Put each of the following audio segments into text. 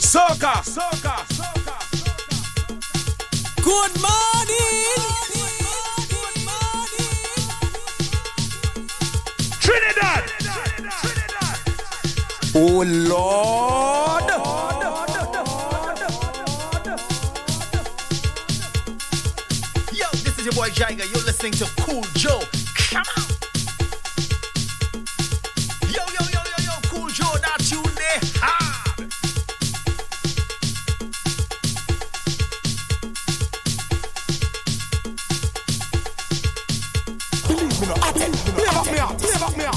Soca. Good morning. Trinidad. Oh Lord. Yo, this is your boy Jaiga. You're listening to Cool Joe. Come on. Yo, Cool Joe, that tune there hard. Believe me not. Play back me out.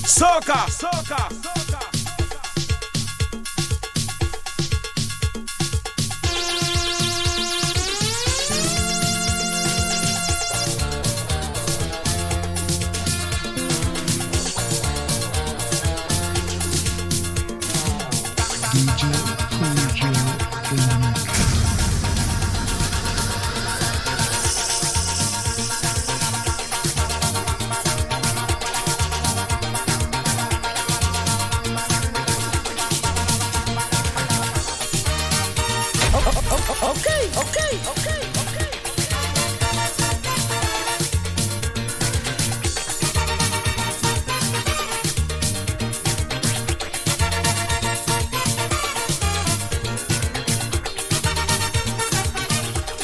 Soca. Okay.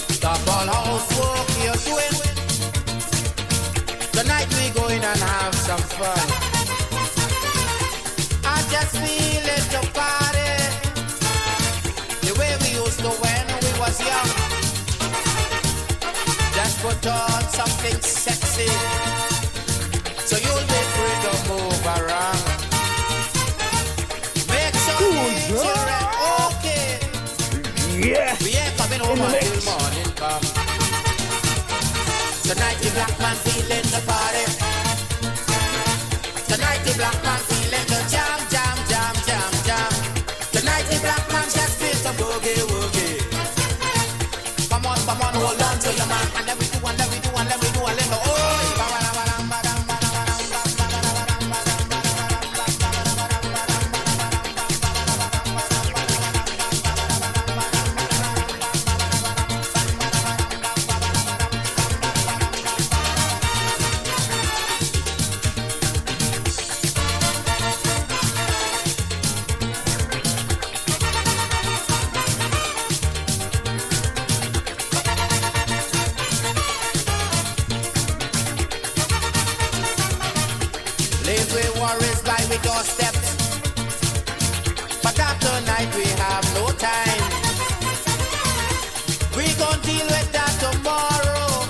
Stop all housework you're doing. Tonight we going and have some fun. I just feel it to party the way we used to when we was young. Just put on something sexy so you'll be free to move around. Make some children okay. Yeah. We ain't coming home until morning come. Tonight the black man feeling the party. Tonight the black man feeling the jam. Tonight the black man just feels the boogie. Come on, hold on to your man. And then we do a little doorsteps, but after night we have no time. We gon' deal with that tomorrow.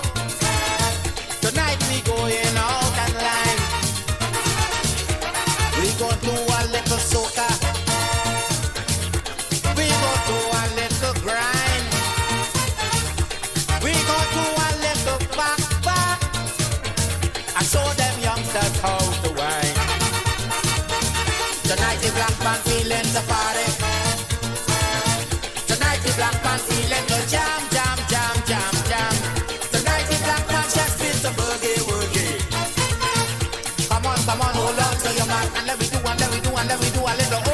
Tonight we going out and line. We gon' do a little soca. We gon' do a little grind. We gon' do a little back. I show them youngsters how to wine. Tonight the black man feeling the party. Tonight the black man feeling the jam. Tonight the black man just feels the boogie. Come on, hold on to your man. And let me do a little oi.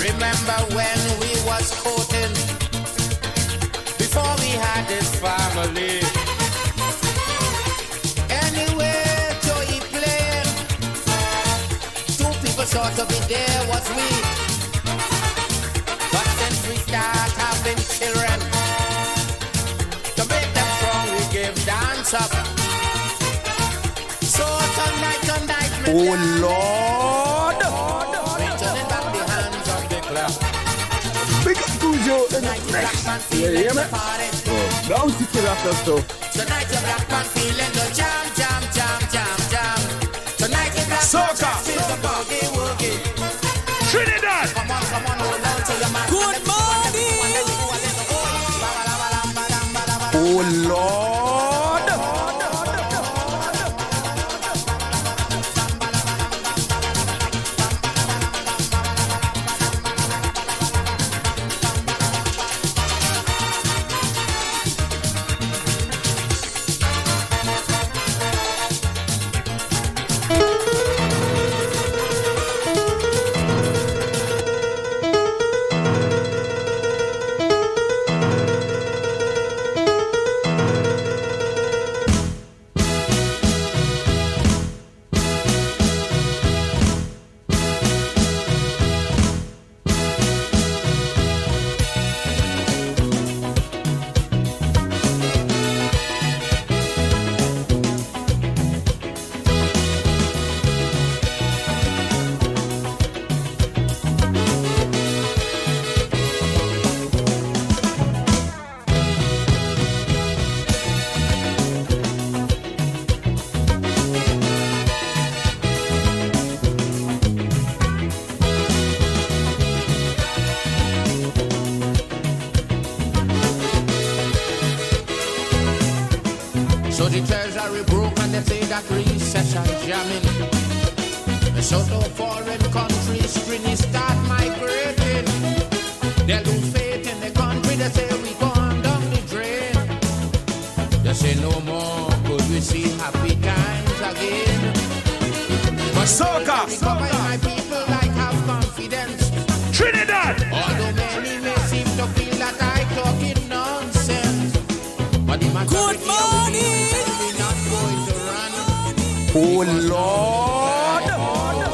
Remember when we was courting, before we had this family. Anyway, Joey playing, two people sure to be there was we. But since we start having children, to make them strong we give dance up. So tonight, Oh Lord. Big up Cujo in the flesh. Yeah, hear me? Oh, bouncy killer stuff. Tonight the black man feeling the jam. the treasury broke and they say that recession jamming. So to foreign countries, Trini start migrating. They lose faith in the country, they say we gone down the drain. They say no more could we see happy times again. But Soca, my people like have confidence. Trinidad. Although many may seem to feel that I talking nonsense, but the majority of we not going to run. Oh Lord.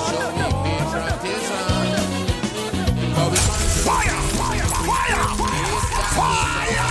Show me patriotism. For we Fire, fire, fire, fire.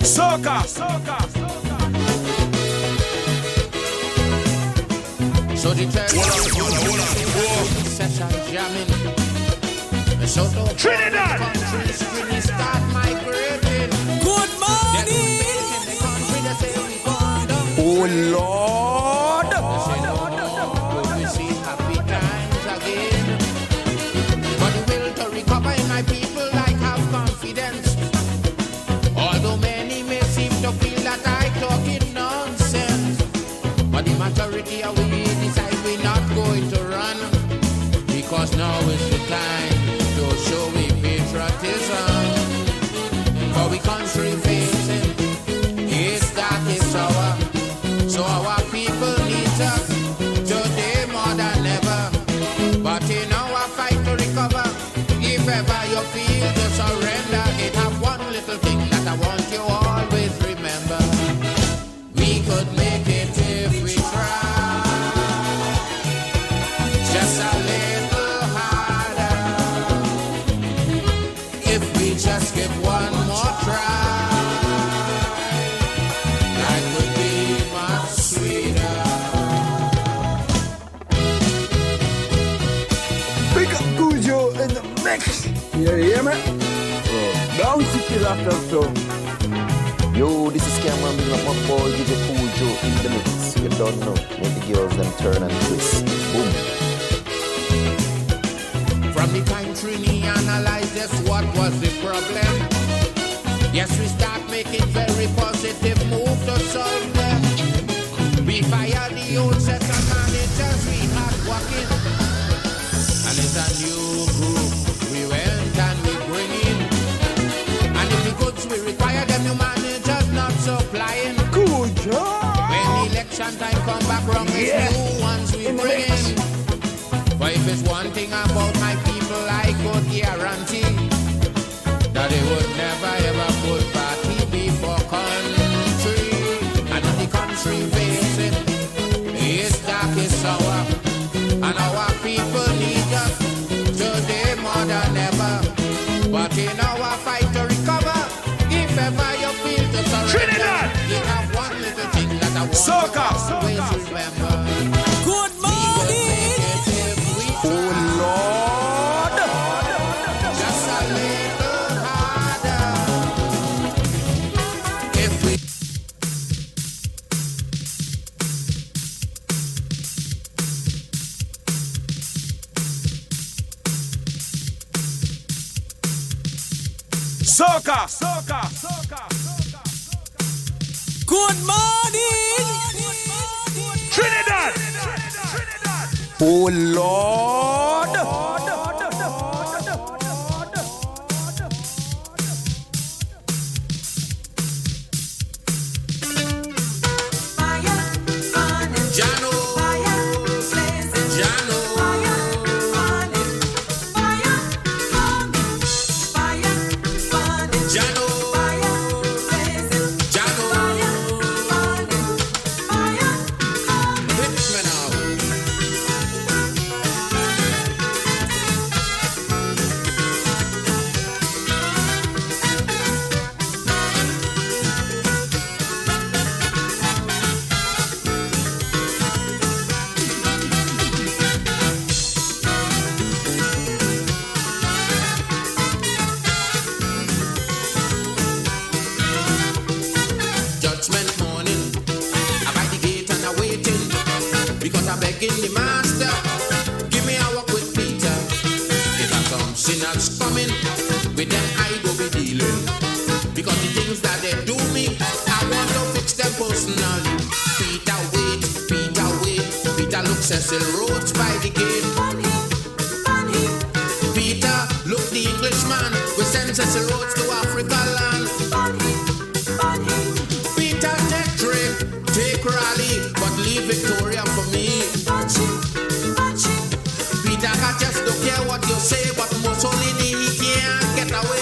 Soca, soca, soca. So the session jamming. So to Trinidad. countries, Trini start migrating. Good morning. Oh Lord. Could we see happy times again? But the will to recover in my people like have confidence. Although many may seem to feel that I talking nonsense, but the majority of we decide we're not going to run, because now is the time to show we patriotism. For we country facing, it's that is our, so our people need us today more than ever. But in our fight to recover, if ever you feel to surrender, it have one little thing that I want you always remember. We could make it if we try, just a little harder. If we just give one more try, life would be much sweeter. Big up Cujo in the mix. You hear me? Down City after so. Yo, this is Cameron, big up my boy DJ Cool Joe in the mix. You don't know, make the girls them turn and twist. Boom. From the time Trini analyzed just what was the problem, yes, we start making very positive move to solve them. We fire the old set of managers, we hard working, and it's a new group we went and we bring in. And if the goods we require, them new managers not supplying. Cujo. When election time come back wrong, it's new ones we In the bring mix. in. But if it's one thing about my people, I could guarantee that they would never ever put party before country. And if the country facing is dark, is sour, and our people need us today more than ever. But in our fight to recover, if ever you feel to surrender, Trinidad. you have one little thing that I want Soca, you always soca. remember. Good morning. Oh Lord. Just a little harder. If we Soca, soca, soca, soca. Good morning. Trinidad. Oh Lord. Jano, Jano, begging the master, give me a walk with Peter. If I come sinners coming, with them I go be dealing. Because the things that they do me, I want to fix them personally. Peter wait, Peter look Cecil Rhodes by the gate. Peter look the Englishman, we send Cecil Rhodes to Africa land. Peter take trip, take rally, but leave Victoria for me. Peter I just don't care what you say, but Mussolini he can't get away.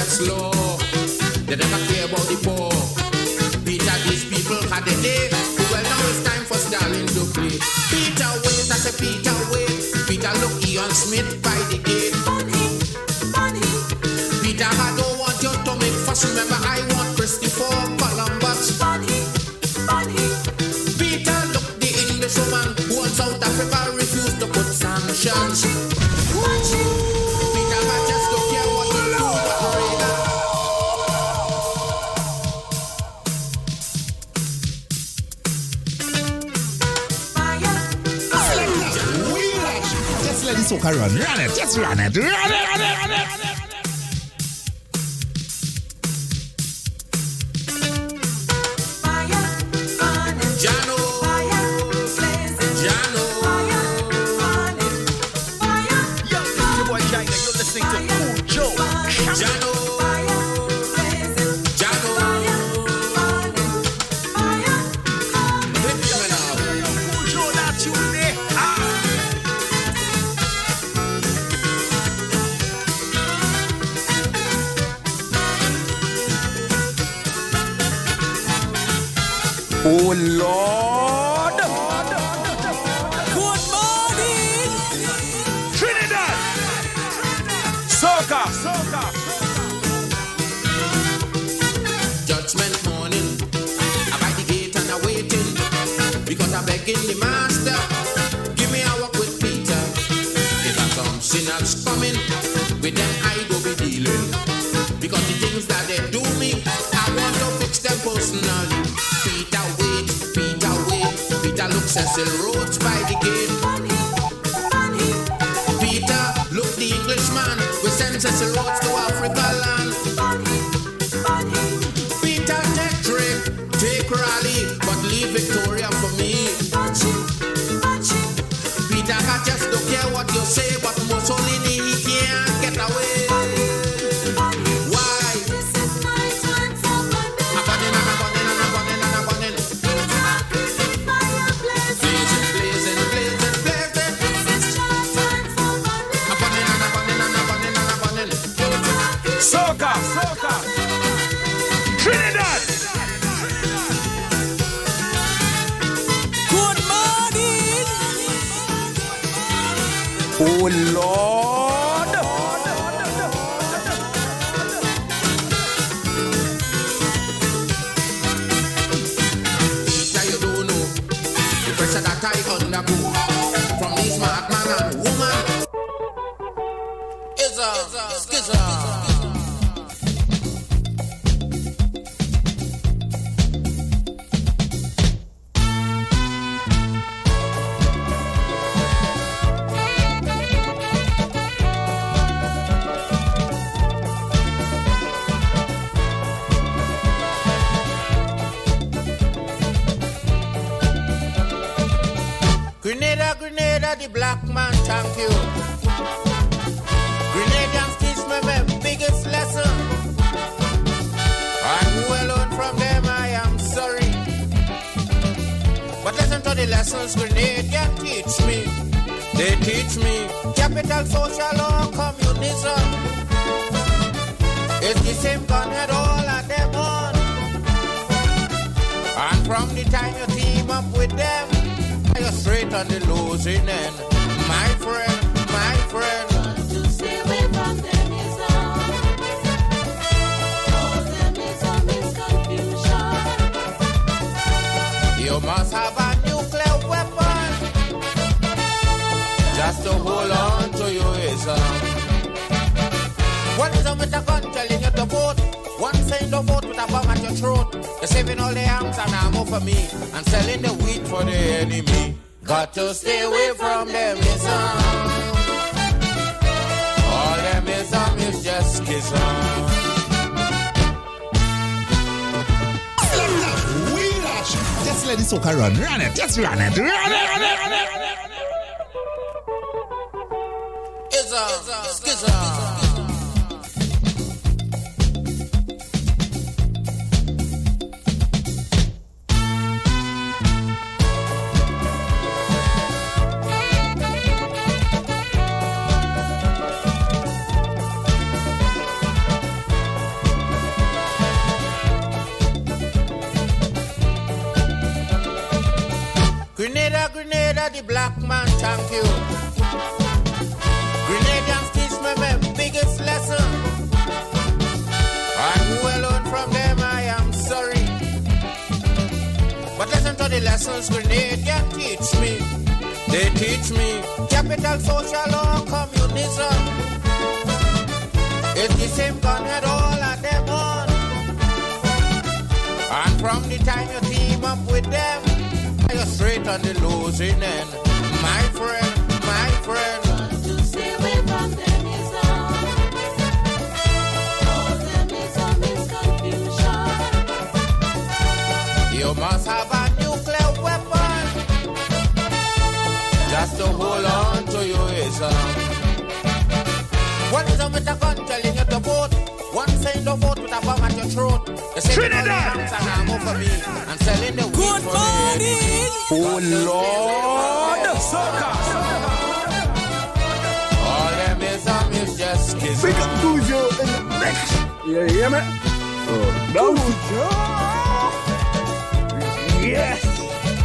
Slow, they never care about the poor. Peter, these people had a day. Well, now it's time for Stalin to play. Peter, wait, I say Peter, wait. Peter, look, Ian Smith by the gate. Peter, I don't want you to make fuss. Remember, I want Christopher Columbus. Peter, look, the Englishwoman who on South Africa refused to put sanctions. Peter, I just don't care what you do. Let the soca run it, just run it. Yo, this is your boy Jaiga. You're listening to Cool Joe. Cool Joe, not you there. Oh Lord. Good morning. Trinidad. Soca. Judgment morning, I'm by the gate and I'm waiting, because I'm begging the master, give me a walk with Peter. If I come sinners coming, with them I go be dealing. Because the things that they do me, I want to fix them personally. Peter wait, Peter look Cecil Rhodes by the gate. Peter look the Englishman, we send Cecil Rhodes to Africa land. Peter take trip, take rally, but leave Victoria for me. Peter I just don't care what you say, but Mussolini he can't get away. Soca. Trinidad. Good morning. Oh Lord. Peter, you don't know the pressure that I undergo from these smart man and woman. It's a skizzer. Grenada, the black man, thank you. Grenadians teach me my biggest lesson. And who alone from them I am sorry. But listen to the lessons Grenadians teach me. They teach me. Capital social or communism. It's the same gun head all of them on. And from the time you team up with them, you're straight on the losing end. My friend, my friend. To stay away from them is all. All them is confusion. You must have a nuclear weapon just to hold on to your ism. One is with a gun telling you to vote. One saying to vote with a bomb at your throat. They're saving all their arms and ammo for me and selling the wheat for the enemy. Got to stay away from them ism. All them ism is just schism. Just let the soca run it, just run it. Schism. Grenada, the black man, thank you. Grenadians teach me my biggest lesson. And who alone from them I am sorry. But listen to the lessons Grenadians teach me. They teach me capital social or communism. It's the same gun head all of them on. And from the time you team up with them, you're straight on the losing end. My friend, my friend. To stay away from them is all. All them is confusion. You must have a nuclear weapon just to hold on to your ism. One is with a gun telling you to vote. One saying to vote with a bomb at your throat. They're saving all the arms and ammo for me and selling the wheat Good for the morning. Oh Lord. Soca. all them is just schism. Big up Cujo in the mix. You hear me? Cujo. Yes.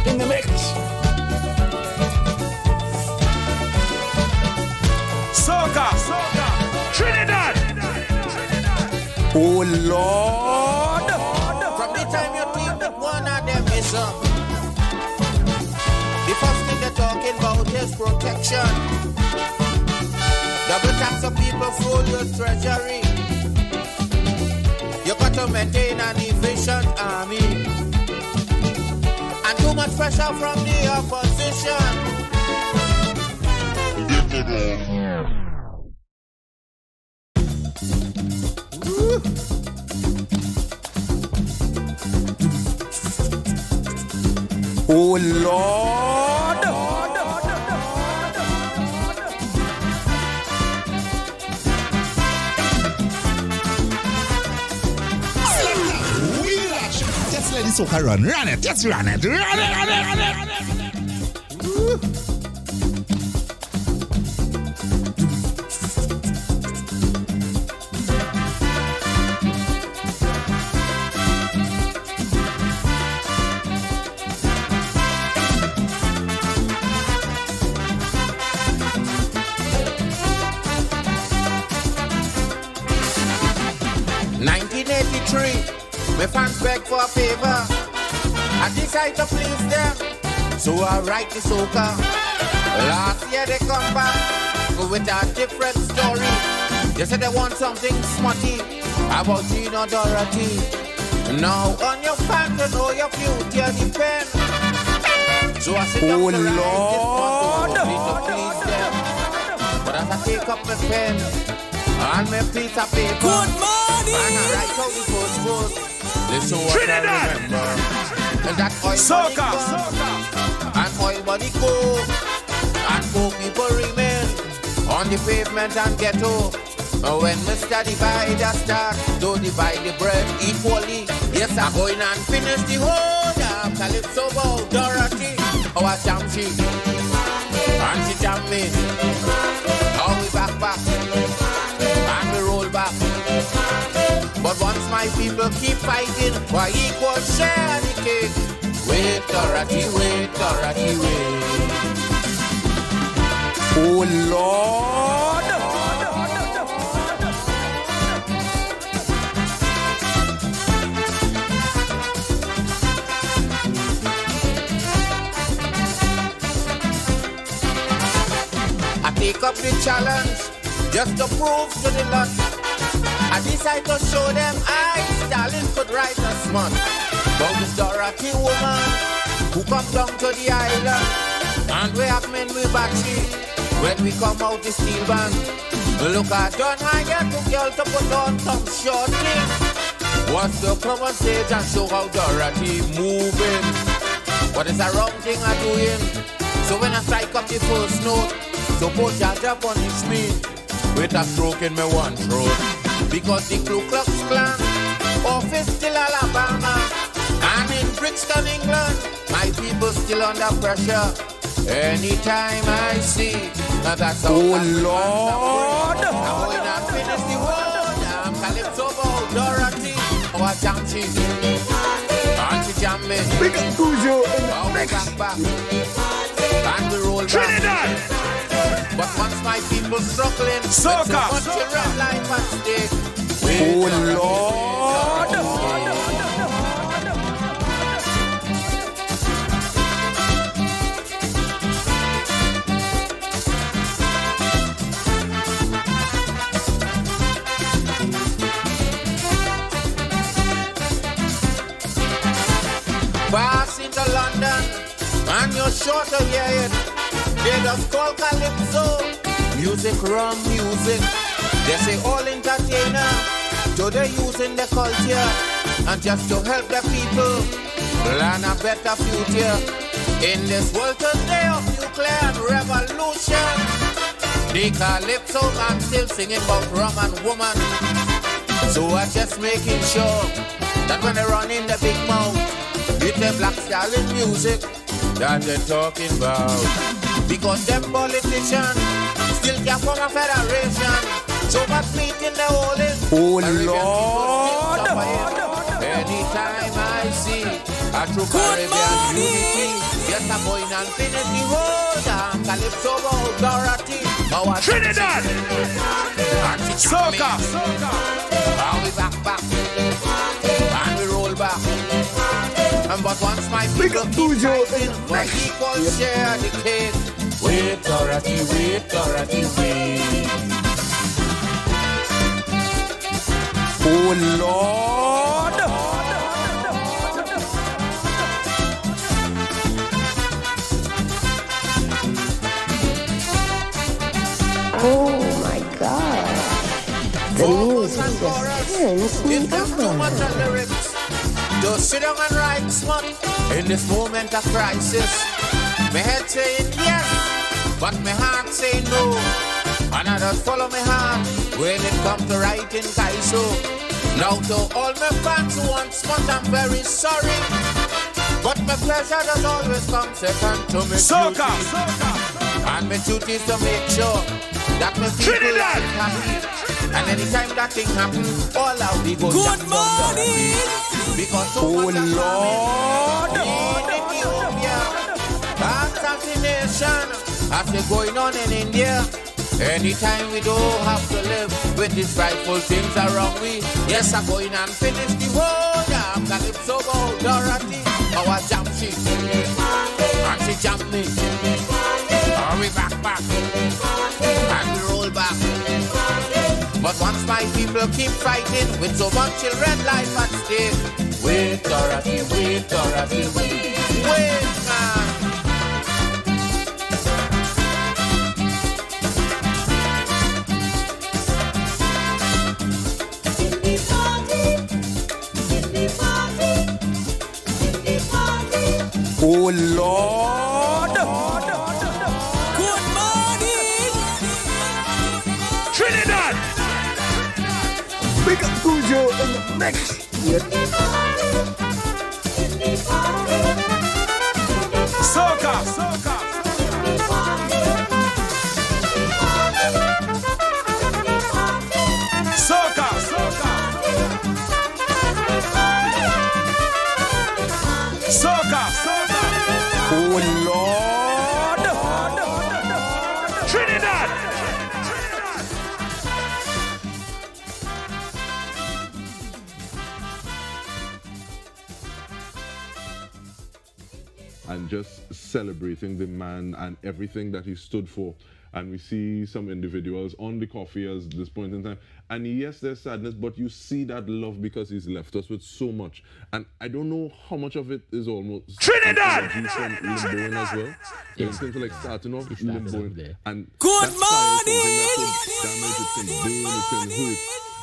In the mix. Soca. Trinidad. Oh Lord. From the time you team with one of them ism, the first thing they're talking about is protection. Double tax of people full your treasury. You got to maintain an efficient army. And too much pressure from the opposition. Oh Lord. Just let the soca run it, just run it. My fans beg for a favor. I decide to please them, so I write the soca. Last year they come back with a different story. They said they want something smutty about Gina Dorothy. Now on your fans to know your future depends. So I sit down to write this motto to please them. But as I take up my pen and my piece of paper, Good morning. and I write out the first word, listen what Trinidad. I remember. And that oil Soca. and oil body go, and poor people remain on the pavement and ghetto. When Mr. Divider start to divide the bread equally, yes, I'm going and finish the whole damn Calypso bow. Dorothy, our Junction, and she jam me. Now we back, and we roll back. But once my people keep fighting for equal share the cake, wait, Dorothy, wait. Oh Lord. I take up the challenge just to prove to the lot. I decide to show them I, Stalin, could write a smut about this Dorothy woman who come down to the island. And we have men with battery when we come out the steel band. Look at Don hire to girl to put on some short thing. What's to come on stage and show how Dorothy moving? What is the wrong thing I'm doing? So when I strike up the first note, suppose Jaja punish me with a stroke in my one throat. Because the Ku Klux Klan office still Alabama, and in Brixton, England, my people still under pressure. Anytime I see that that's how Oh Africans Lord. are going and finish the world. I'm Calypso bow, Dorothy, our Junction, Auntie Jammy. Big up Cujo in the Now we mix. back, and we roll back. Trinidad. But once my people struggling, Soca. with so much children life at stake. Oh Lord. Pass into London, and you're sure to hear it. They just call Calypso music, rum music. They say all entertainer, so they're using the culture and just to help the people plan a better future. In this world today of nuclear revolution, the Calypso man still singing about rum and woman. So I'm just making sure that when they run in the big mouth, it's the black Stalin music that they're talking about. Because them politicians still can't form a federation. So much meat in the hole is Oh Caribbean Lord. people suffer it. Anytime I see a true Good Caribbean morning. unity, yes, I'm going and finish the whole damn Calypso bow, Dorothy, our Trinidad. Auntie Soca. Now we back, and we roll back. But once my Big people up keep Cujo in fighting the for mix. equal share the cake. Wait, Dorothy, wait. Oh Lord. Oh my God. The Vocals music and chorus. just turns me It's just too much on. of lyrics. Just sit down and write smut in this moment of crisis. My head saying yes, but my heart saying no. And I just follow my heart when it comes to writing Kaiso. Now to all my fans who want smut, I'm very sorry. But my pleasure does always come second to my Soca. duty. And my duty is to make sure that my people Trinidad. are happy. And anytime that thing happens, all out we go Good down, down, down. morning. Because so Oh much of Lord. in Ethiopia, assassination as they going on in India. Anytime we don't have to live with these frightful things around we. Yes, I'm going and finish the whole damn Calypso bow, Dorothy, our jam sheet. And she jam me. Are we back, and we roll back. But once my people keep fighting with so much children life at stake, wait, Dorothy, wait, man. Oh Lord. Good morning. Trinidad. mix. Soca, soca. Soca, soca. Soca, soca. Oh Lord. Trinidad. And just celebrating the man and everything that he stood for. And we see some individuals on the coffee at this point in time. And yes, there's sadness, but you see that love because he's left us with so much. And I don't know how much of it is almost Trinidad! from Limboing as well. Yeah. In terms of like starting off It started Limboing. off there. And Good that fire is something that could damage, it can burn, it can hurt.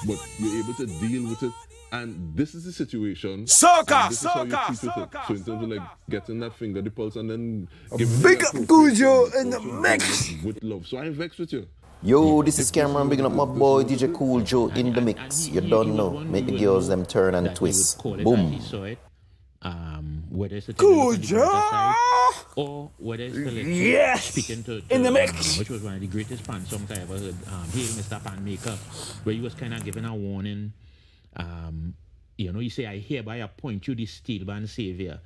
But you're able to deal with it. And this is the situation. Soca, and this is how you soca, treat with it. soca, So in terms of like getting that finger, the pulse, and then Big up Cujo in the mix. with love. So I'm vexed with you. Yo, this is Cameron bigging up my boy DJ Cool Joe in the mix. You don't know. Make the girls them turn and twist. Boom. He saw it. Whether it's a Cool television Joe. side or whether it's the Yes. speaking to In the mix. which was one of the greatest fan songs I ever heard. Hail Mr. Panmaker, where he was kind of giving a warning. He say, I hereby appoint you the steel band savior.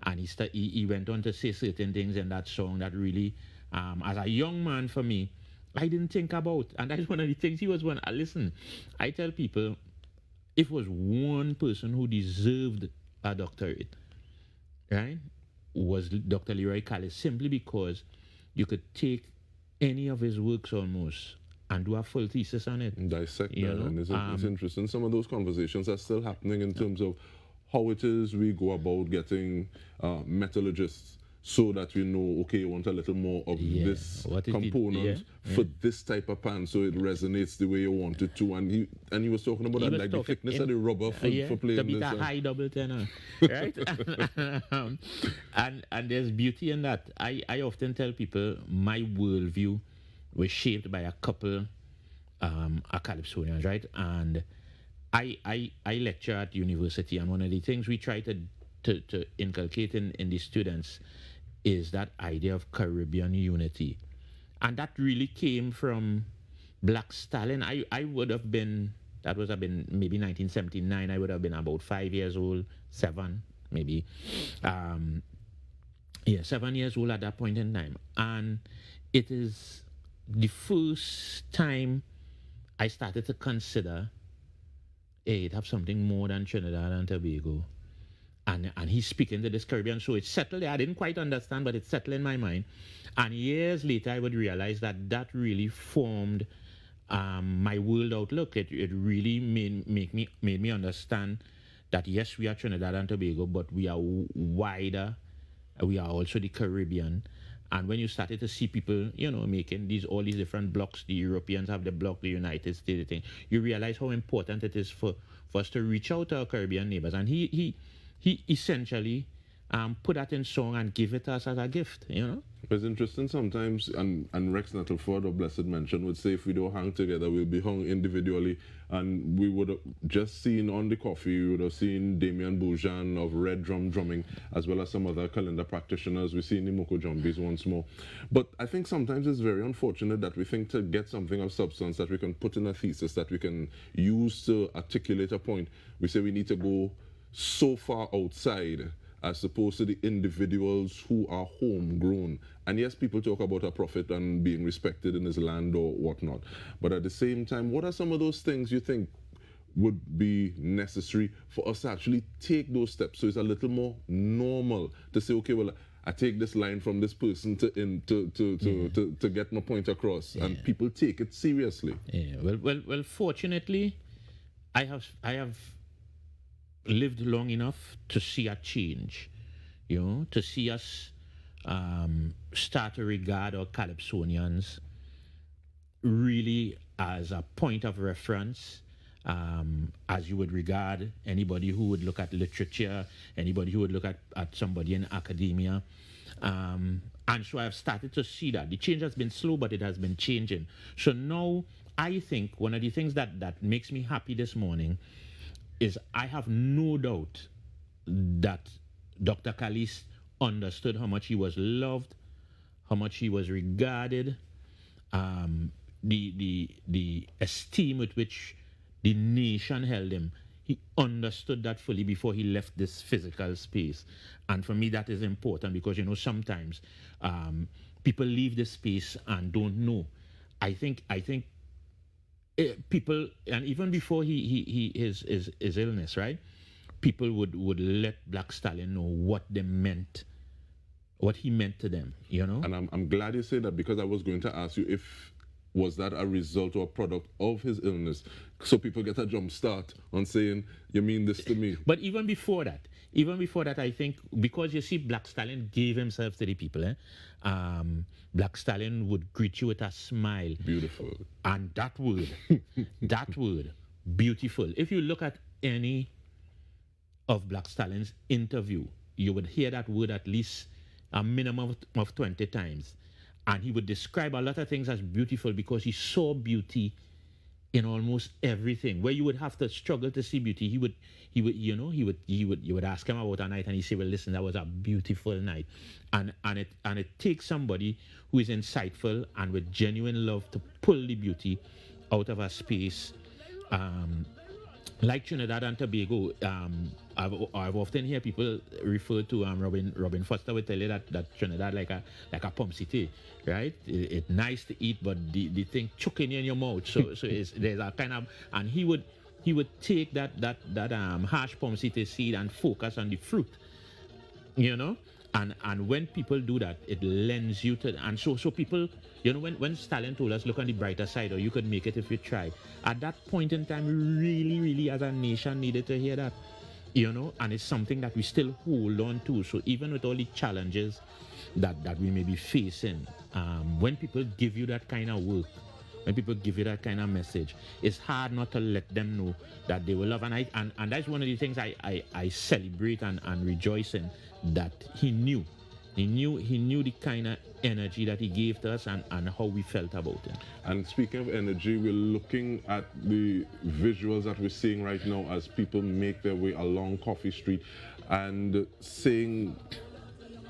And he went on to say certain things in that song that really, as a young man for me, I didn't think about. And that's one of the things he was one. Listen, I tell people, if it was one person who deserved a doctorate, right, was Dr. Leroy Callis, simply because you could take any of his works almost and do a full thesis on it. Dissect You that, know, and it's interesting. Some of those conversations are still happening in terms of how it is we go about getting metallurgists so that we know, okay, you want a little more of this What is the- component for this type of pan, so it resonates the way you want it to. And he was talking about He that, was like the talking thickness in- of the rubber for to playing beat this. a high double tenor, right? and there's beauty in that. I often tell people my worldview was shaped by a couple Calypsonians, right? And I lecture at university, and one of the things we try to inculcate in the students is that idea of Caribbean unity. And that really came from Black Stalin. I would have been, that would have been maybe 1979, I would have been about 5 years old, 7 maybe. 7 years old at that point in time. And it is the first time I started to consider, hey, it have something more than Trinidad and Tobago. And he's speaking to this Caribbean, so it settled there. I didn't quite understand, but it settled in my mind. And years later, I would realize that really formed my world outlook. It really made me understand that yes, we are Trinidad and Tobago, but we are wider. We are also the Caribbean. And when you started to see people, making all these different blocks, the Europeans have the block, the United States, the thing, you realize how important it is for us to reach out to our Caribbean neighbors. And he essentially put that in song and give it to us as a gift, It's interesting sometimes, and Rex Nettleford, or blessed mention, would say if we don't hang together, we'll be hung individually. And we would have just seen on the coffee, we would have seen Damien Boujan of Red Drum Drumming, as well as some other calendar practitioners. We've seen the Moko Jumbies once more. But I think sometimes it's very unfortunate that we think to get something of substance that we can put in a thesis, that we can use to articulate a point, we say we need to go so far outside as opposed to the individuals who are homegrown. And yes, people talk about a prophet and being respected in his land or whatnot. But at the same time, what are some of those things you think would be necessary for us to actually take those steps so it's a little more normal to say, okay, well, I take this line from this person to get my point across, and people take it seriously. Yeah. Well. Fortunately, I have lived long enough to see a change, to see us start to regard our Calypsonians really as a point of reference, as you would regard anybody who would look at literature, anybody who would look at somebody in academia. And so I've started to see that. The change has been slow, but it has been changing. So now I think one of the things that makes me happy this morning is I have no doubt that Dr. Kalis understood how much he was loved, how much he was regarded, the esteem with which the nation held him. He understood that fully before he left this physical space. And for me, that is important because, you know, sometimes people leave this space and don't know. I think people, and even before his illness, right? People would let Black Stallion know what they meant, what he meant to them, you know? And I'm glad you said that, because I was going to ask you if was that a result or a product of his illness, so people get a jump start on saying, you mean this to me. But even before that, I think, because you see, Black Stallion gave himself to the people. Black Stallion would greet you with a smile. Beautiful. And that word, beautiful. If you look at any of Black Stallion's interview, you would hear that word at least a minimum of 20 times. And he would describe a lot of things as beautiful because he saw beauty in almost everything. Where you would have to struggle to see beauty, you would ask him about a night and he'd say, well, listen, that was a beautiful night. And it takes somebody who is insightful and with genuine love to pull the beauty out of a space. Like Trinidad and Tobago, I've often hear people refer to Robin Foster would tell you that Trinidad like a pump city, right? It's nice to eat, but the thing choking in your mouth. So there's a kind of, and he would take that harsh pump city seed and focus on the fruit, you know. And when people do that, it lends you to, and so people, you know, when Stalin told us, look on the brighter side, or you could make it if you try. At that point in time, we really as a nation needed to hear that, you know, and it's something that we still hold on to. So even with all the challenges that we may be facing, when people give you that kind of work, when people give you that kind of message, it's hard not to let them know that they will love. And that's one of the things I celebrate and rejoice in, that he knew the kind of energy that he gave to us and how we felt about it. And speaking of energy, we're looking at the visuals that we're seeing right now as people make their way along Coffee Street and saying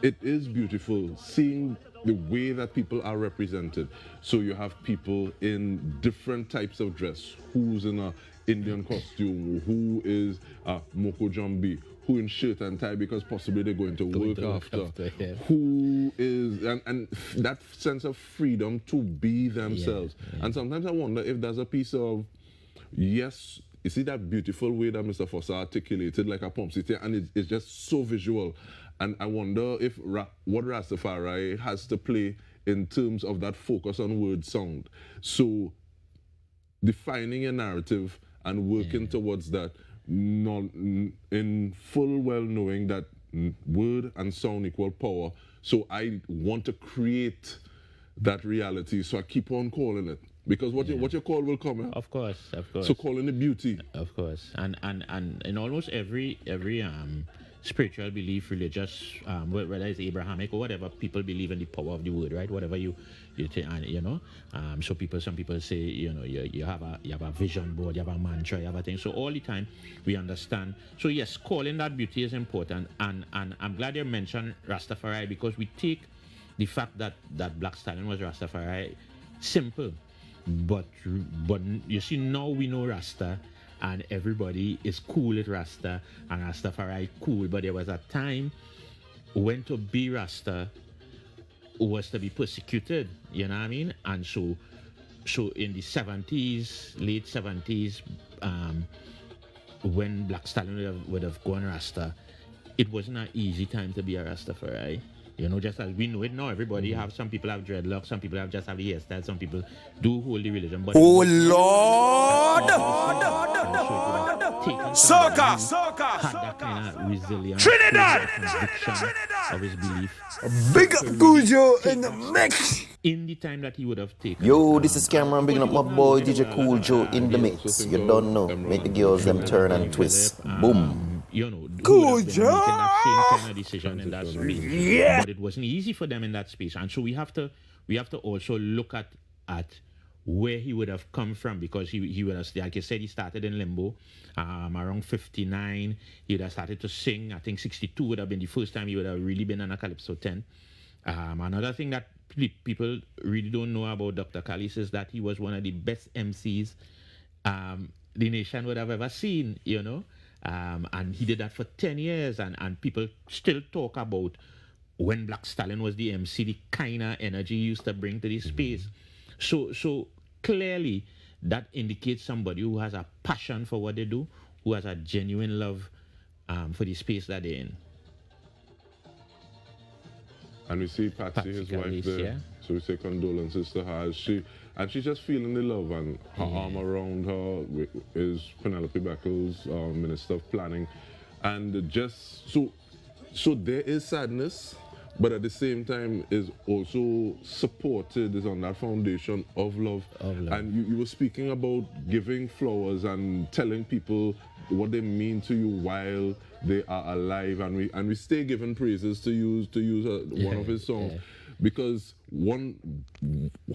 it is beautiful, seeing the way that people are represented. So you have people in different types of dress, who's in a Indian costume, who is a Moko Jambi, who in shirt and tie because possibly they're going to work after, yeah. Who is, and that sense of freedom to be themselves. Yeah. And sometimes I wonder if there's a piece of, yes, you see that beautiful way that Mr. Foster articulated like a pump city, and it's just so visual. And I wonder if what Rastafari has to play in terms of that focus on word sound. So defining a narrative and working towards that, not in full well knowing that word and sound equal power. So I want to create that reality. So I keep on calling it. Because what you call will come. Eh? Of course. So calling it beauty. Of course. And in almost every spiritual belief, religious, whether it's Abrahamic or whatever, people believe in the power of the word, right? Whatever you know. So some people say, you know, you have a vision board, you have a mantra, you have a thing. So all the time we understand. So yes, calling that beauty is important, and I'm glad you mentioned Rastafari, because we take the fact that Black Stallion was Rastafari simple, but you see, now we know Rasta. And everybody is cool with Rasta, and Rastafari cool. But there was a time when to be Rasta was to be persecuted, you know what I mean? And so in the 70s, late 70s, when Black Stallion would have gone Rasta, it wasn't an easy time to be a Rastafari. You know, just as we know it now, everybody have, some people have dreadlocks, some people have just have the hairstyle, some people do hold the religion. But oh Lord! Soca! Had that kind of resilience, Trinidad! Conviction of his belief. Big up Cujo in the mix. In the time that he would have taken. Yo, this is Cameron, bringing up my boy DJ Cool Joe in the mix. You don't know, make the girls them turn and twist. Boom. You know, Cool making that same kind of decision in that space. Yeah. But it wasn't easy for them in that space. And so we have to also look at where he would have come from, because he would have, like I said, he started in Limbo around 59. He would have started to sing. I think 62 would have been the first time he would have really been on a Calypso 10. Another thing that people really don't know about Dr. Callis is that he was one of the best MCs the nation would have ever seen, you know. And he did that for 10 years, and people still talk about when Black Stallion was the MC, the kind of energy he used to bring to the space. So clearly that indicates somebody who has a passion for what they do, who has a genuine love for the space that they're in. And we see Patsy, his wife, there. Yeah. So we say condolences to her. She's just feeling the love, and her arm around her is Penelope Beckles, Minister of Planning. And just so there is sadness, but at the same time is also supported, is on that foundation of love. And you were speaking about giving flowers and telling people what they mean to you while they are alive, and we stay giving praises to use one of his songs, because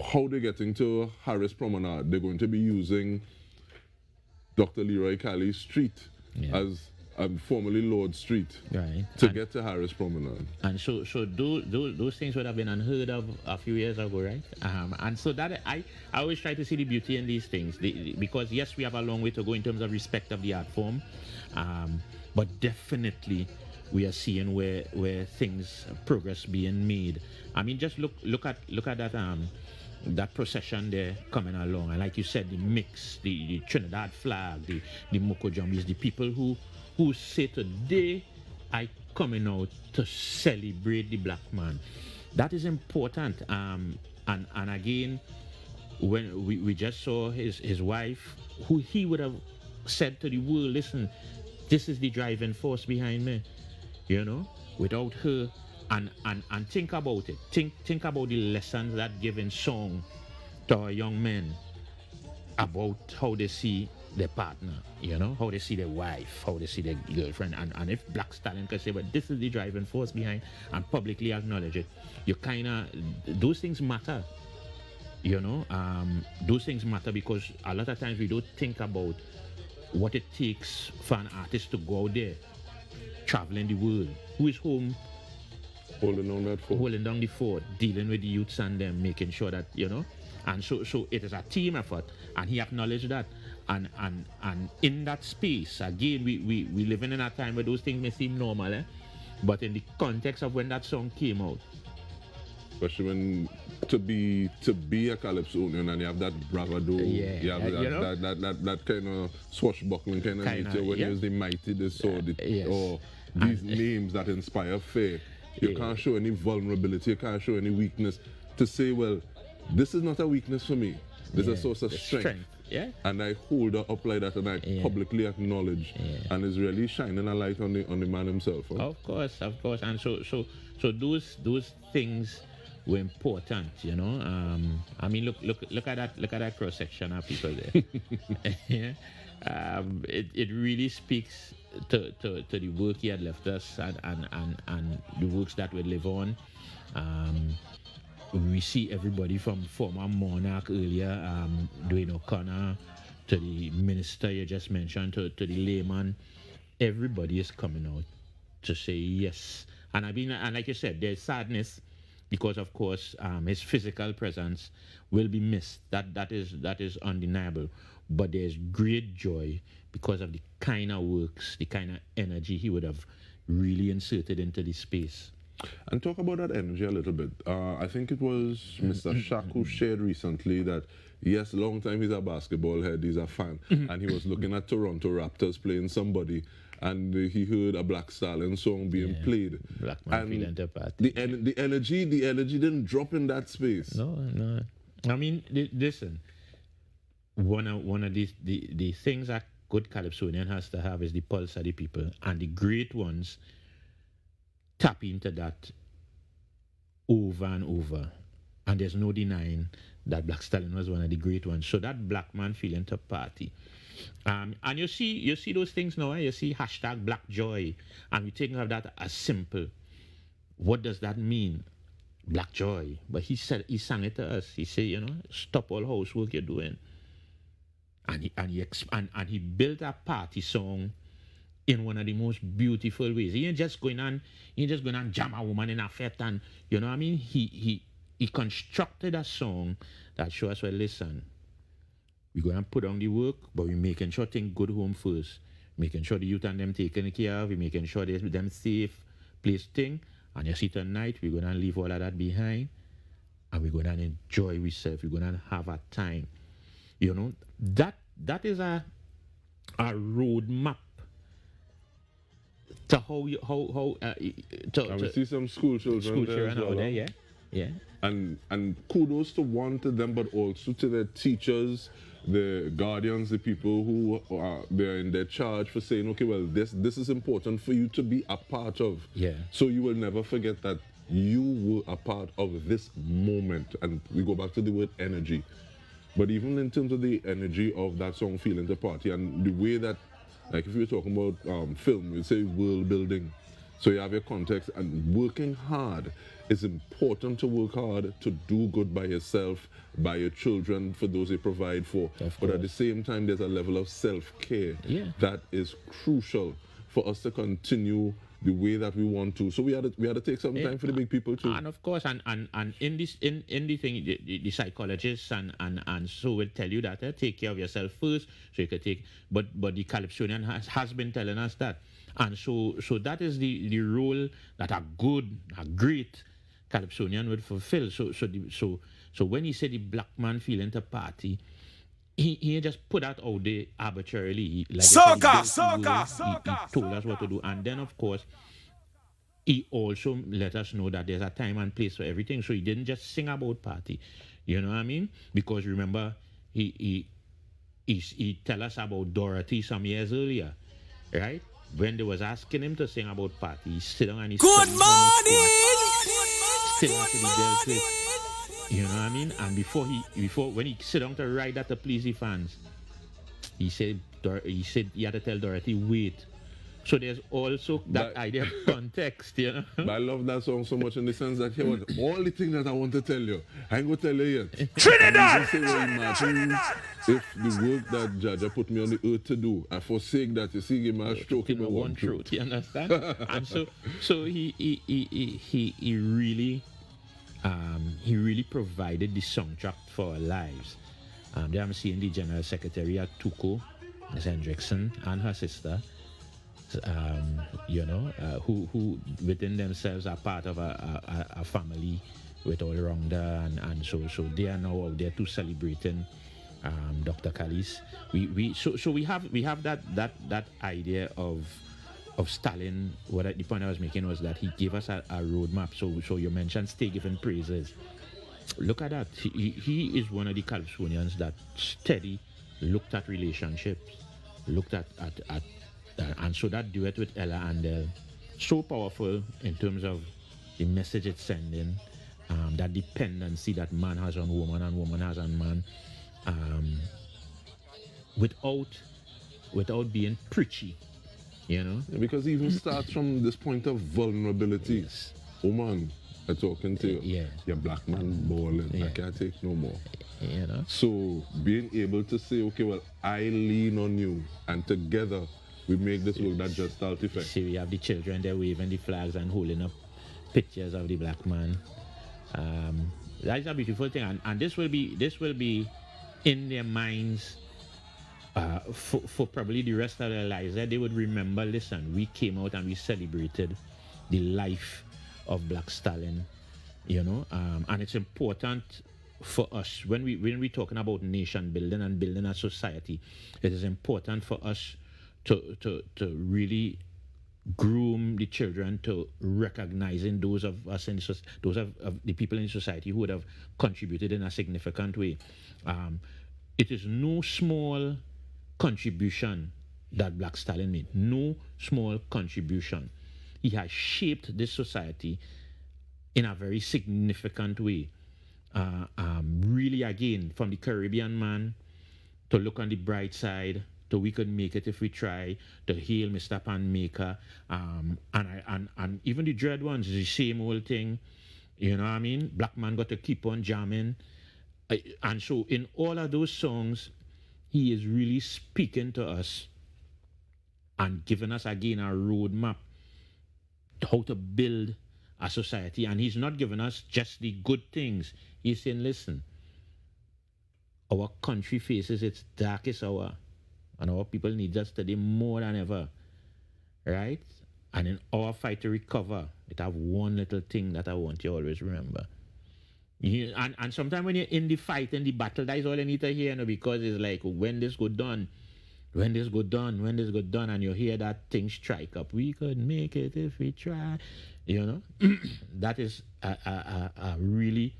how they're getting to Harris Promenade, they're going to be using Dr. Leroy Calley's street as formerly Lord Street, to get to Harris Promenade. And so those things would have been unheard of a few years ago, right? And so that I always try to see the beauty in these things, because yes, we have a long way to go in terms of respect of the art form, but definitely we are seeing where things progress being made. I mean, just look at that procession there coming along, and like you said, the mix, the Trinidad flag, the Moko Jumbies, the people who say today I coming out to celebrate the black man. That is important. And again, when we just saw his wife, who he would have said to the world, listen, this is the driving force behind me, you know, without her. And think about it. Think about the lessons that given song to our young men about how they see their partner, you know, how they see their wife, how they see their girlfriend. And if Black Stallion can say, but this is the driving force behind, and publicly acknowledge it, you kind of, those things matter, you know. Those things matter because a lot of times we don't think about what it takes for an artist to go out there, traveling the world, who is home, holding down the fort, dealing with the youths and them, making sure that, you know. And so it is a team effort, and he acknowledged that. And in that space, again, we living in a time where those things may seem normal, but in the context of when that song came out, especially when to be a Calypsonian and you have that bravado, you have that kind of swashbuckling kind of nature, when there's the mighty, the sword, or these names that inspire fear. You can't show any vulnerability, you can't show any weakness. To say, well, this is not a weakness for me. This is a source of strength. Yeah. And I hold her up like that, and I publicly acknowledge, and is really shining a light on the man himself. Huh? Of course. And so those things were important, you know. I mean, look at that cross section of people there. It really speaks to the work he had left us, and the works that we live on. We see everybody from former monarch earlier, Dwayne O'Connor, to the minister you just mentioned, to the layman. Everybody is coming out to say yes. And like you said, there's sadness because, of course, his physical presence will be missed. That is undeniable. But there's great joy because of the kind of works, the kind of energy he would have really inserted into the space. And talk about that energy a little bit. I think it was Mr. Shaq who shared recently that, yes, long time he's a basketball head, he's a fan, and he was looking at Toronto Raptors playing somebody, and he heard a Black Stallion song being played. Black man feeling the party. The energy didn't drop in that space. No. I mean, listen, one of the things that good Calypsonian has to have is the pulse of the people, and the great ones tap into that over and over. And there's no denying that Black Stallion was one of the great ones. So that black man feeling to party. And you see those things now, you see hashtag Black Joy, and we think of that as simple. What does that mean? Black Joy. But he sang it to us. He said, stop all housework you're doing. And he built a party song in one of the most beautiful ways. He ain't just going on jam a woman in a fete and you know what I mean? He constructed a song that shows us, well, listen, we go and put on the work, but we making sure things good home first. Making sure the youth and them taken care of, we making sure they them safe place thing. And you see tonight, we're gonna leave all of that behind and we're gonna enjoy ourselves, we're gonna have a time. That is a roadmap to how you and we see some school children there as well, out there, yeah. And kudos to them, but also to the teachers, the guardians, the people who are they're in their charge for saying, okay, well, this is important for you to be a part of. Yeah. So you will never forget that you were a part of this moment. And we go back to the word energy. But even in terms of the energy of that song, Feeling the Party, and the way that, like if you're talking about film, you say world building. So you have your context, and working hard is important. To work hard, to do good by yourself, by your children, for those you provide for. But at the same time, there's a level of self-care that is crucial for us to continue the way that we want to. So we had to take some time for the big people too. And of course, and in this in the thing, the psychologists and so will tell you that take care of yourself first, so you can take. But the Calypsonian has been telling us that, and so that is the role that a great Calypsonian would fulfill. So when he said the black man feeling the party, he just put that out there arbitrarily. He told us what to do. And then, of course, he also let us know that there's a time and place for everything. So he didn't just sing about party. You know what I mean? Because remember, he tell us about Dorothy some years earlier, right? When they was asking him to sing about party, he sit down and he Good morning! Still have to be dealt with. You know what I mean? And before when he sit down to write that to please the fans, he said he had to tell Dorothy, wait. So there's also that idea of context, But I love that song so much in the sense that here was all the things that I want to tell you. I ain't gonna tell you yet. Trinidad! If the work that Jaja put me on the earth to do, I forsake that, you see, give me a stroke in my one truth. You understand? And so he really provided the soundtrack for our lives. There I'm seeing the General Secretary at Tuco, Ms. Hendrickson, and her sister, who within themselves are part of a family with all rounder, and so they are now out there to celebrating Dr. Callis. We have that idea of Stalin. The point I was making was that he gave us a roadmap. So you mentioned stay giving praises. Look at that. He is one of the Calypsonians that steady looked at relationships, looked at and so that duet with Ella Andel, so powerful in terms of the message it's sending, that dependency that man has on woman and woman has on man, without being preachy, because it even starts from this point of vulnerability. Yes. Woman, I'm talking to you. Yeah. You're black man balling. Yeah. I can't take no more. So being able to say, okay, well, I lean on you, and together we make this work that just start effect. See, we have the children there waving the flags and holding up pictures of the black man. That's a beautiful thing, and this will be in their minds for probably the rest of their lives. That they would remember. Listen, we came out and we celebrated the life of Black Stalin, and it's important for us when we talking about nation building and building a society. It is important for us to really groom the children to recognizing those of us those of the people in society who would have contributed in a significant way. It is no small contribution that Black Stalin made. No small contribution. He has shaped this society in a very significant way. Really, again, from the Caribbean man to look on the bright side, to we could make it if we try, to hail Mr. Pan Maker, and even the dread ones, the same old thing. You know what I mean? Black man got to keep on jamming. And so in all of those songs, he is really speaking to us and giving us again a roadmap to how to build a society. And he's not giving us just the good things. He's saying, listen, our country faces its darkest hour, and our people need us today more than ever, right? And in our fight to recover, it have one little thing that I want you always remember. And sometimes when you're in the fight, in the battle, that is all you need to hear, because it's like, when this go done, when this go done, when this go done, and you hear that thing strike up, we could make it if we try, that is a really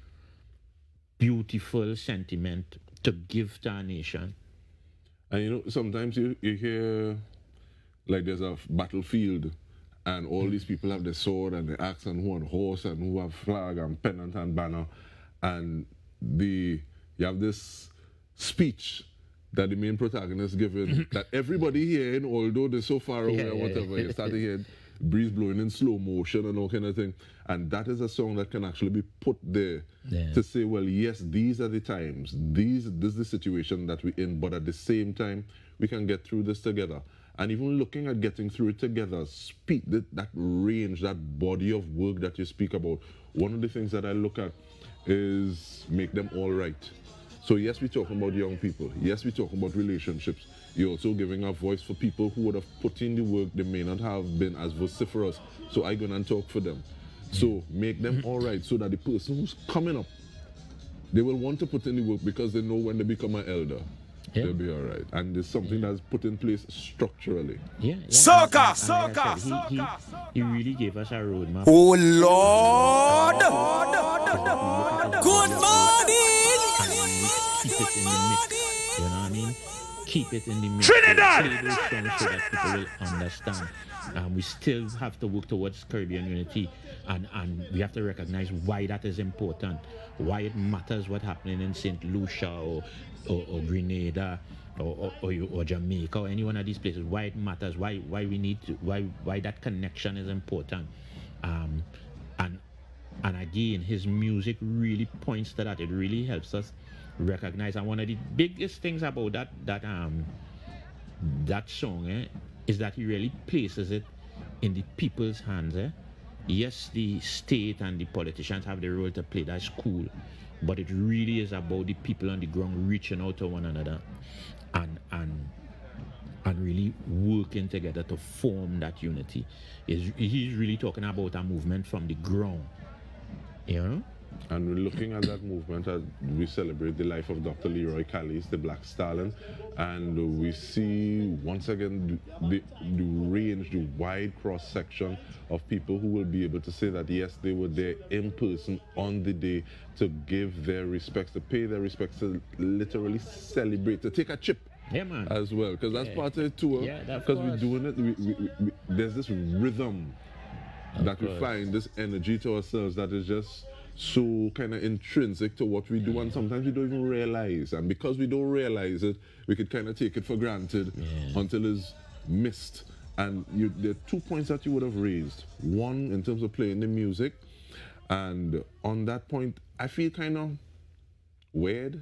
beautiful sentiment to give to our nation. And sometimes you hear like there's a battlefield and all these people have the sword and the axe and who on horse and who have flag and pennant and banner, and you have this speech that the main protagonist given that everybody hearing, although they're so far away or whatever, you start to hear breeze blowing in slow motion and all kind of thing. And that is a song that can actually be put there to say, well, yes, these are the times, this is the situation that we're in, but at the same time, we can get through this together. And even looking at getting through it together, speak that range, that body of work that you speak about. One of the things that I look at is make them all right. So yes, we're talking about young people. Yes, we're talking about relationships. You're also giving a voice for people who would have put in the work. They may not have been as vociferous. So I go and talk for them. So make them all right so that the person who's coming up, they will want to put in the work because they know when they become an elder, they'll be all right. And there's something that's put in place structurally. He really gave us a roadmap. Oh Lord! Good morning! Keep it in the mix. You know what I mean? Keep it in the mix. Trinidad! Play those songs so that people will understand. We still have to work towards Caribbean unity, and we have to recognize why that is important, why it matters what's happening in St. Lucia or Grenada or Jamaica or any one of these places, why it matters, why we need to, why that connection is important. And again, his music really points to that. It really helps us recognize. And one of the biggest things about that song is that he really places it in the people's hands. Yes, the state and the politicians have the role to play. That's cool. But it really is about the people on the ground reaching out to one another and really working together to form that unity. He's really talking about a movement from the ground. And we're looking at that movement as we celebrate the life of Dr. Leroy Callis, the Black Stallion, and we see once again the range, the wide cross-section of people who will be able to say that yes, they were there in person on the day to give their respects, to pay their respects, to literally celebrate, to take a chip as well, because that's part of it too. Because we're doing it, there's this rhythm that we find, this energy to ourselves that is just so kind of intrinsic to what we do, and sometimes we don't even realize. And because we don't realize it, we could kind of take it for granted until it's missed. And there are 2 points that you would have raised. One, in terms of playing the music, and on that point, I feel kind of weird.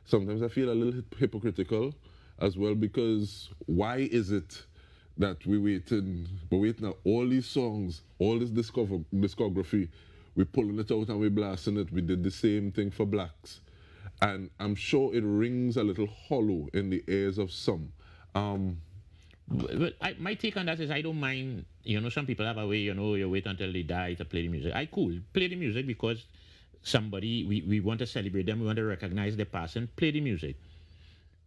Sometimes I feel a little hypocritical as well, because why is it that we're waiting all these songs, all this discography, we're pulling it out and we're blasting it. We did the same thing for blacks. And I'm sure it rings a little hollow in the ears of some. Well, my take on that is I don't mind, some people have a way, you wait until they die to play the music. Cool, play the music because somebody, we want to celebrate them, we want to recognize the person, play the music.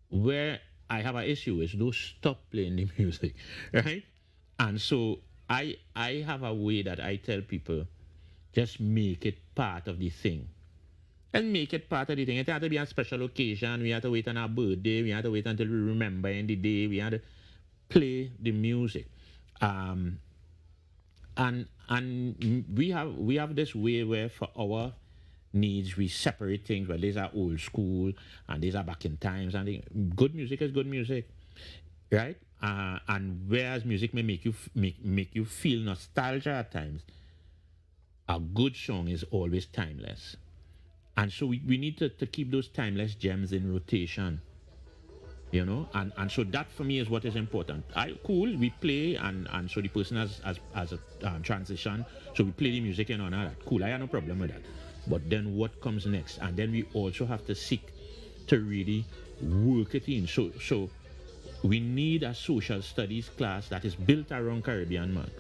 Where I have an issue is don't stop playing the music, right? And so I have a way that I tell people, just make it part of the thing. And make it part of the thing. It has to be a special occasion. We have to wait on our birthday. We have to wait until we remember in the day. We have to play the music. And we have this way where for our needs we separate things. Well, these are old school and these are back in times. And good music is good music, right? And whereas music may make you feel nostalgia at times, a good song is always timeless. And so we need to keep those timeless gems in rotation, and so that for me is what is important. We play, and so the person has a transition, so we play the music and honor that. Cool, I have no problem with that. But then what comes next? And then we also have to seek to really work it in. So we need a social studies class that is built around Caribbean man.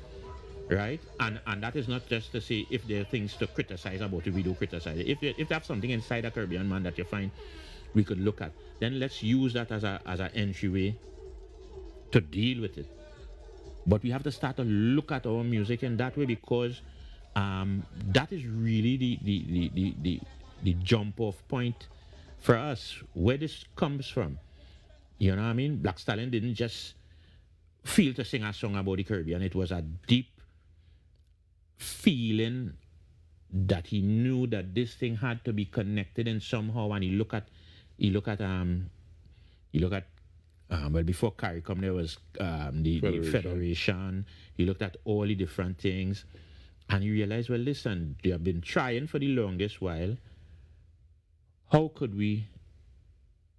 Right, and that is not just to say if there are things to criticize about it, we do criticize it. If you have something inside a Caribbean man that you find we could look at, then let's use that as an entryway to deal with it. But we have to start to look at our music in that way, because that is really the jump off point for us, where this comes from. You know what I mean? Black Stallion didn't just feel to sing a song about the Caribbean. It was a deep feeling that he knew that this thing had to be connected in somehow, and he look at well, before CARICOM there was the Federation. He looked at all the different things, and he realized, well, listen, they have been trying for the longest while. How could we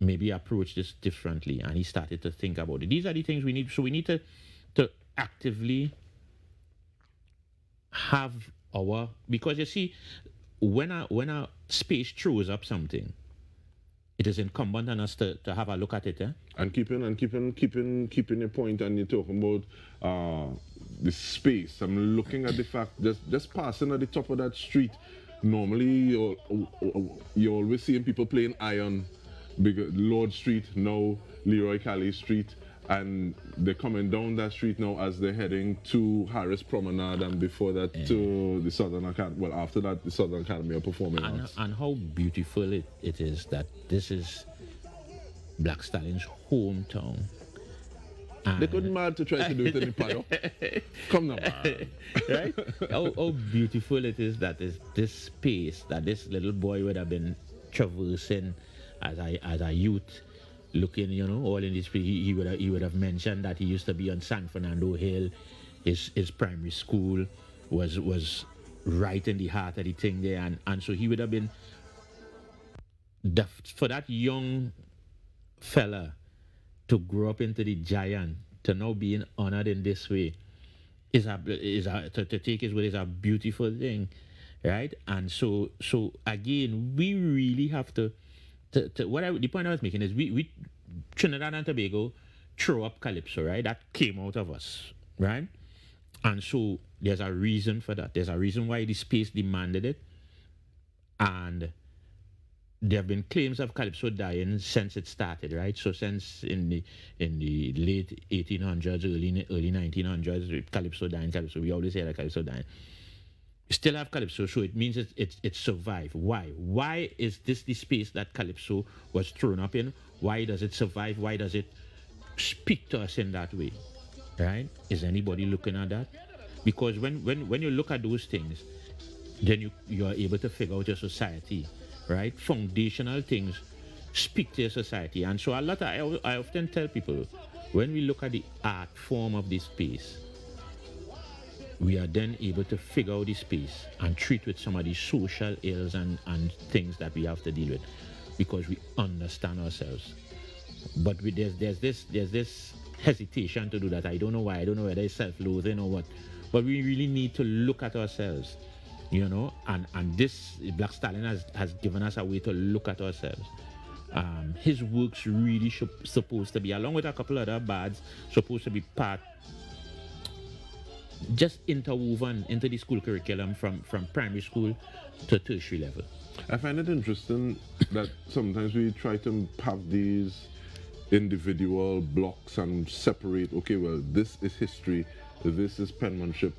maybe approach this differently? And he started to think about it. These are the things we need. So we need to actively have because you see, when a space throws up something, it is incumbent on us to have a look at it. And keeping your point, and you're talking about the space. I'm looking at the fact just passing at the top of that street. Normally, you're always seeing people playing iron. Lord Street, now Leroy Kelly Street, and they're coming down that street now as they're heading to Harris Promenade, and before that to the Southern Academy. Well, after that, the Southern Academy of Performing Arts. And how beautiful it is that this is Black Stallion's hometown. They couldn't mad to try to do it in the paddock. Come now, man. Right? How beautiful it is that this space that this little boy would have been traversing as a youth, looking, all in this. He would have mentioned that he used to be on San Fernando Hill. His primary school was right in the heart of the thing there, and so he would have been for that young fella to grow up into the giant, to now being honored in this way, to take his word is a beautiful thing, right? And so again, we really have to the point I was making is we Trinidad and Tobago throw up calypso, right? That came out of us, right? And so there's a reason for that. There's a reason why the space demanded it, and there have been claims of calypso dying since it started, right? So since in the late 1800s, early 1900s, calypso dying. We always say that calypso dying. Still have calypso, so it means it survived. Why? Why is this the space that calypso was thrown up in? Why does it survive? Why does it speak to us in that way? Right? Is anybody looking at that? Because when you look at those things, then you are able to figure out your society, right? Foundational things speak to your society. And so I often tell people, when we look at the art form of this space, we are then able to figure out the space and treat with some of the social ills and things that we have to deal with, because we understand ourselves. But there's this hesitation to do that. I don't know why. I don't know whether it's self-loathing or what. But we really need to look at ourselves, and this Black Stallion has given us a way to look at ourselves. His works really supposed to be, along with a couple other bards, supposed to be part, just interwoven into the school curriculum from primary school to tertiary level. I find it interesting that sometimes we try to have these individual blocks and separate, okay, well, this is history, this is penmanship,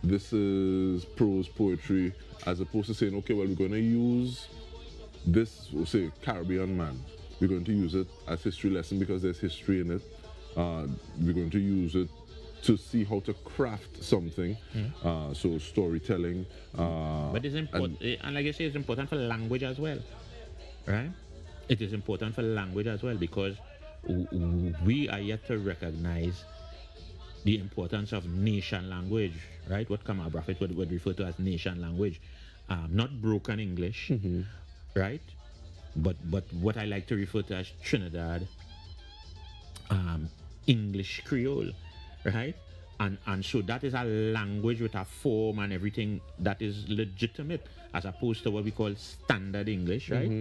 this is prose poetry, as opposed to saying, okay, well, we're going to use this, we'll say, Caribbean man. We're going to use it as history lesson because there's history in it. We're going to use it to see how to craft something, so storytelling. But it's important, and like I say, it's important for language as well, right? It is important for language as well, because we are yet to recognize the importance of nation language, right? What Kamal Braffett would refer to as nation language, not broken English, right? But what I like to refer to as Trinidad English Creole, right? And so that is a language with a form and everything that is legitimate, as opposed to what we call standard English, right?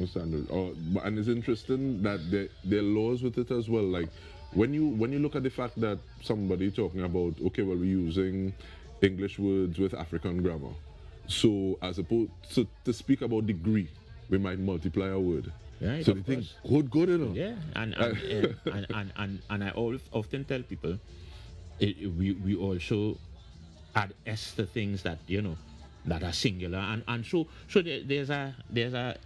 Standard. And it's interesting that there are laws with it as well. Like when you look at the fact that somebody talking about, okay, well, we're using English words with African grammar. So as opposed to speak about degree, we might multiply a word. Right, so they think good, you know. Yeah, and I often tell people, we also add s to things that that are singular, and so there's a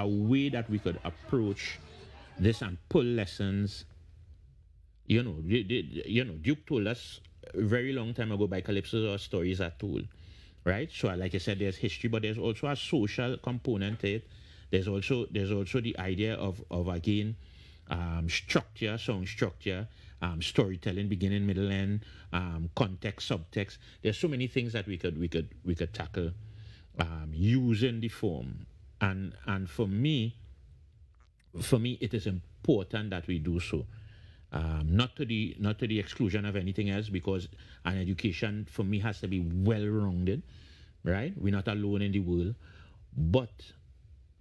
way that we could approach this and pull lessons. Duke told us a very long time ago, by calypsos or stories are told, right? So like I said, there's history, but there's also a social component to it. There's also the idea of again structure, song structure, storytelling, beginning, middle, end, context, subtext. There's so many things that we could tackle using the form, and for me, it is important that we do so. Not to the exclusion of anything else, because an education for me has to be well-rounded, right? We're not alone in the world, but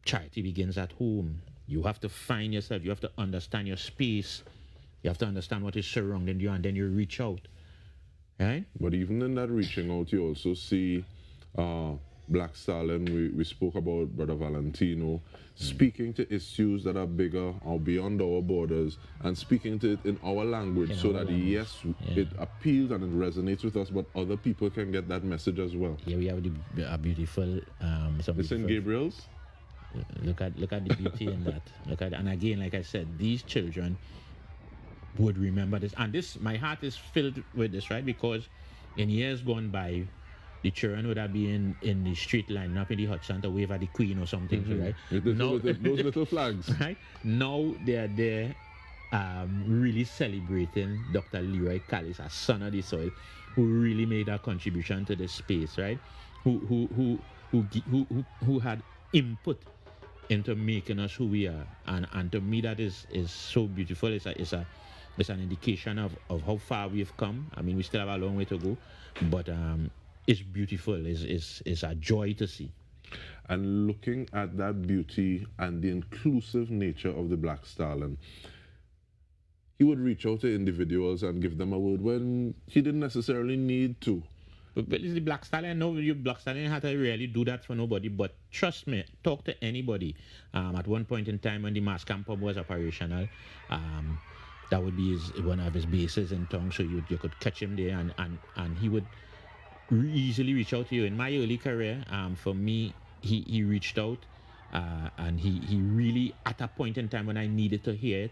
charity begins at home. You have to find yourself. You have to understand your space. You have to understand what is surrounding you, and then you reach out, right? But even in that reaching out, you also see Black Stallion. We spoke about Brother Valentino speaking to issues that are bigger or beyond our borders, and speaking to it in our language, so that yes, it appeals and it resonates with us, but other people can get that message as well. Yeah, we have a beautiful. It's in Gabriel's. Look at the beauty in that. And again, like I said, these children would remember this, and my heart is filled with this, right? Because in years gone by, the children would have been in the street line up in the Hudson to wave at the Queen or something, right? Now, those little flags. Right? Now they're there really celebrating Dr. Leroy Callis, a son of the soil, who really made a contribution to this space, right? Who had input into making us who we are, and to me that is so beautiful. It's an indication of how far we've come. I mean, we still have a long way to go, but it's beautiful. It's a joy to see. And looking at that beauty and the inclusive nature of the Black Stallion, he would reach out to individuals and give them a word when he didn't necessarily need to. But it's the Black Stallion. No, you Black Stallion had to really do that for nobody. But trust me, talk to anybody. At one point in time when the mass camp was operational, that would be one of his bases in town. So you could catch him there, and he would easily reach out to you. In my early career, for me, he reached out, and he really, at a point in time when I needed to hear it,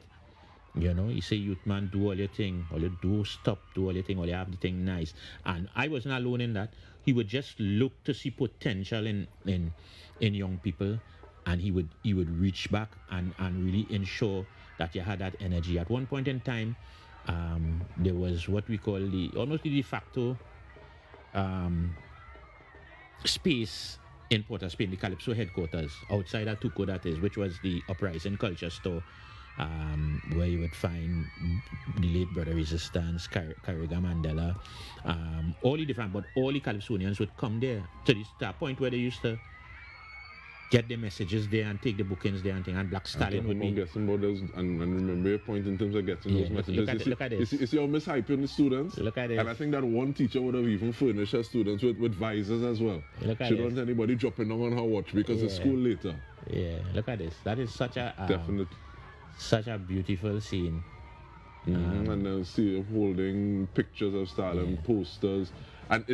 he say, youth man, do all your thing, all you do, stop, do all your thing, all you have the thing nice. And I wasn't alone in that. He would just look to see potential in young people, and he would reach back and really ensure that you had that energy. At one point in time, there was what we call almost the de facto space in Port of Spain, the Calypso headquarters, outside of Tuco, that is, which was the Uprising Culture Store, where you would find the late Brother Resistance, Carriga Mandela, all the different, but all the Calypsonians would come there to a point where they used to get the messages there and take the bookings there and thing, and Black Stallion would be getting about those, and remember your point in terms of getting those messages. Look at this. It's your mishyping the students. Look at this. And I think that one teacher would have even furnished her students with visors as well. Look at she this. don't want anybody dropping them on her watch because it's school later. Yeah, look at this. That is such a such a beautiful scene. And then see him holding pictures of Stalin, posters, and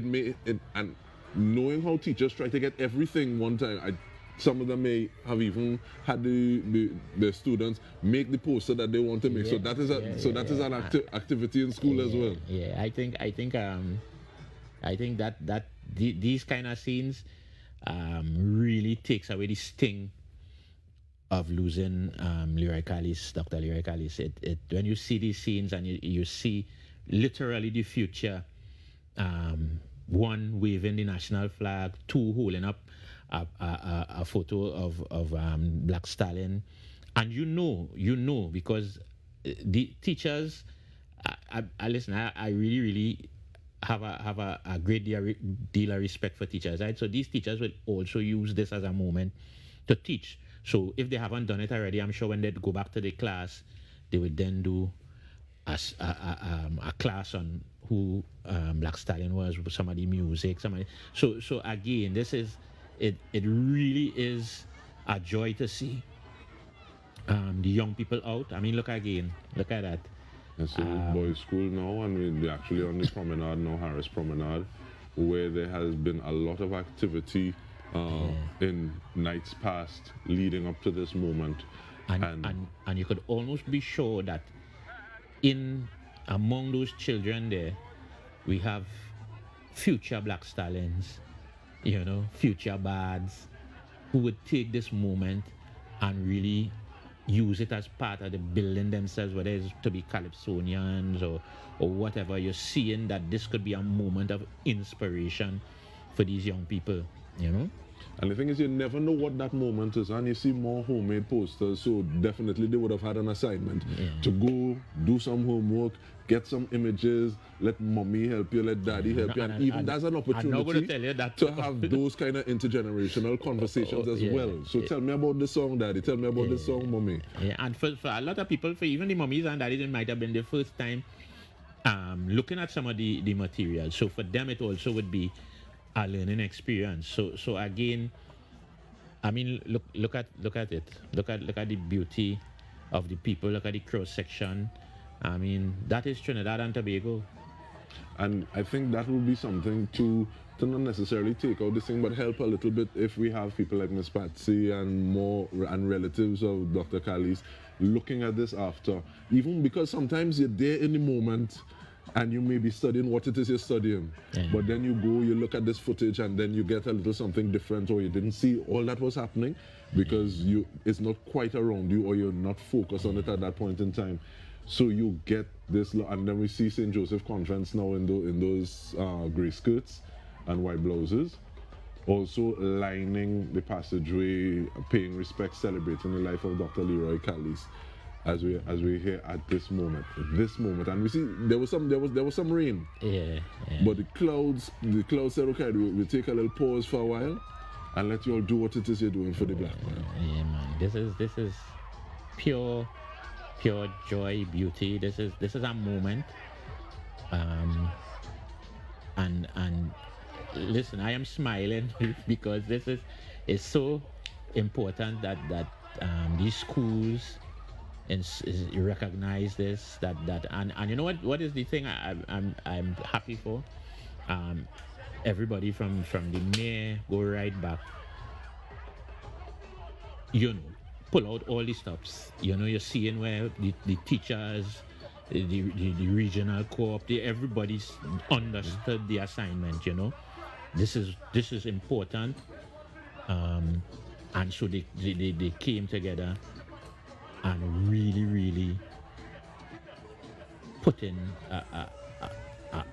and knowing how teachers try to get everything one time. Some of them may have even had the students make the poster that they want to make. So that is an activity in school as well. Yeah, I think that these kind of scenes really takes away the sting losing Leroy Callis, Dr. Leroy Callis. When you see these scenes and you see literally the future, one waving the national flag, two holding up a photo of Black Stalin, and you know because the teachers, I listen. I really have a great deal of respect for teachers, right? So these teachers will also use this as a moment to teach. So if they haven't done it already, I'm sure when they go back to the class, they would then do a class on who Black Stallion was, some of the music, So again, this is it. It really is a joy to see the young people out. I mean, look at that. And so boys' school now, and we're actually on the promenade now, Harris Promenade, where there has been a lot of activity in nights past leading up to this moment. And you could almost be sure that among those children there, we have future Black Stallions, future bads, who would take this moment and really use it as part of the building themselves, whether it's to be Calypsonians or whatever. You're seeing that this could be a moment of inspiration for these young people, And the thing is, you never know what that moment is, and you see more homemade posters, so definitely they would have had an assignment to go do some homework, get some images, let mommy help you, let daddy help you, and even that's an opportunity to have those kind of intergenerational conversations as well. So tell me about the song, daddy, tell me about the song, mommy. Yeah, and for a lot of people, for even the mummies and daddies, it might have been the first time looking at some of the material. So for them, it also would be a learning experience. So again, I mean, look at it. Look at the beauty of the people. Look at the cross section. I mean, that is Trinidad and Tobago. And I think that would be something to not necessarily take out this thing, but help a little bit if we have people like Miss Patsy and relatives of Dr. Callis looking at this after. Even because sometimes you're there in the moment and you may be studying what it is you're studying. But then you look at this footage and then you get a little something different, or you didn't see all that was happening because it's not quite around you, or you're not focused on it at that point in time. So you get this, and then we see St. Joseph Conference now in those grey skirts and white blouses, also lining the passageway, paying respect, celebrating the life of Dr. Leroy Callis. As we hear at this moment, and we see there was some rain. But the clouds said, okay, we'll take a little pause for a while, and let you all do what it is you're doing for the black man. Yeah, man. This is pure joy, beauty. This is a moment. And listen, I am smiling because this is so important that these schools recognize this, and you know what is the thing I'm happy for. Everybody from the mayor go right back, pull out all the stops. You're seeing where the teachers, the regional co-op, everybody's understood the assignment. This is important, and so they came together and really put in a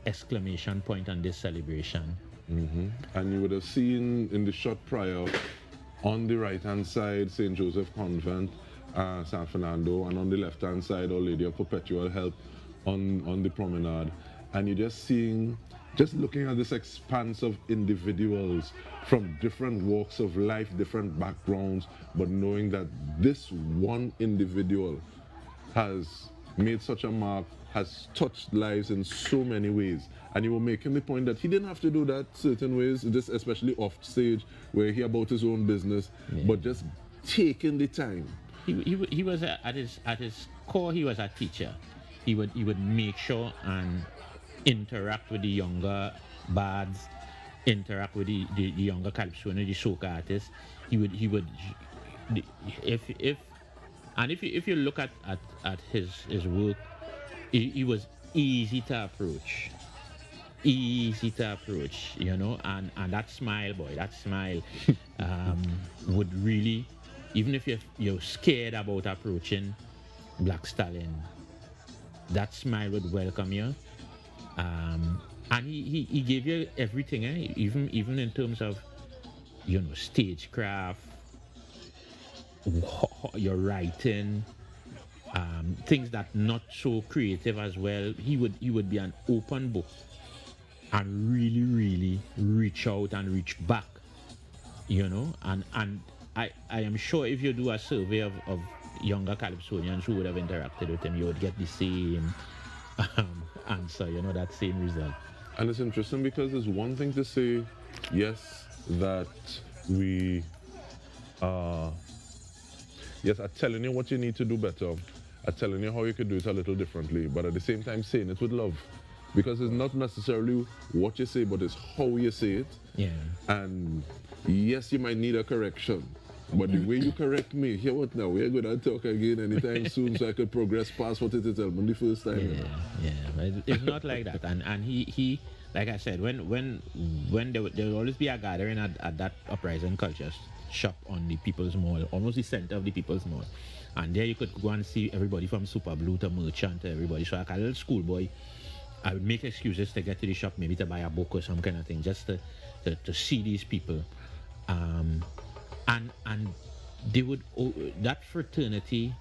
exclamation point on this celebration. And you would have seen in the shot prior, on the right-hand side, St. Joseph Convent, San Fernando, and on the left-hand side, Our Lady of Perpetual Help on the promenade. And you're just looking at this expanse of individuals from different walks of life, different backgrounds, but knowing that this one individual has made such a mark, has touched lives in so many ways. And you were making the point that he didn't have to do that certain ways, just especially off stage where he about his own business, but just taking the time. He was at his core, he was a teacher. He would make sure and interact with the younger bards, interact with the younger Calypsonian, the soca artists. He would if you look at his work, he was easy to approach, and that smile, boy, would really even if you're scared about approaching Black Stallion, that smile would welcome you. And he gave you everything, even in terms of stagecraft, your writing, things that not so creative as well. He would be an open book and really, really reach out and reach back, and I am sure if you do a survey of younger Calypsonians who would have interacted with him, you would get the same answer, that same result. And it's interesting because it's one thing to say, yes, that we yes, I'm telling you what you need to do better. I'm telling you how you could do it a little differently, but at the same time saying it with love. Because it's not necessarily what you say, but it's how you say it. Yeah. And yes, you might need a correction. But the way you correct me, hear what now? We're going to talk again anytime soon so I could progress past what it is me the first time. Yeah. But it's not like that. And he like I said, when there will always be a gathering at that Uprising Culture shop on the People's Mall, almost the center of the People's Mall. And there you could go and see everybody from Super Blue to Merchant to everybody. So like a little schoolboy, I would make excuses to get to the shop, maybe to buy a book or some kind of thing, just to see these people. And they would, that fraternity,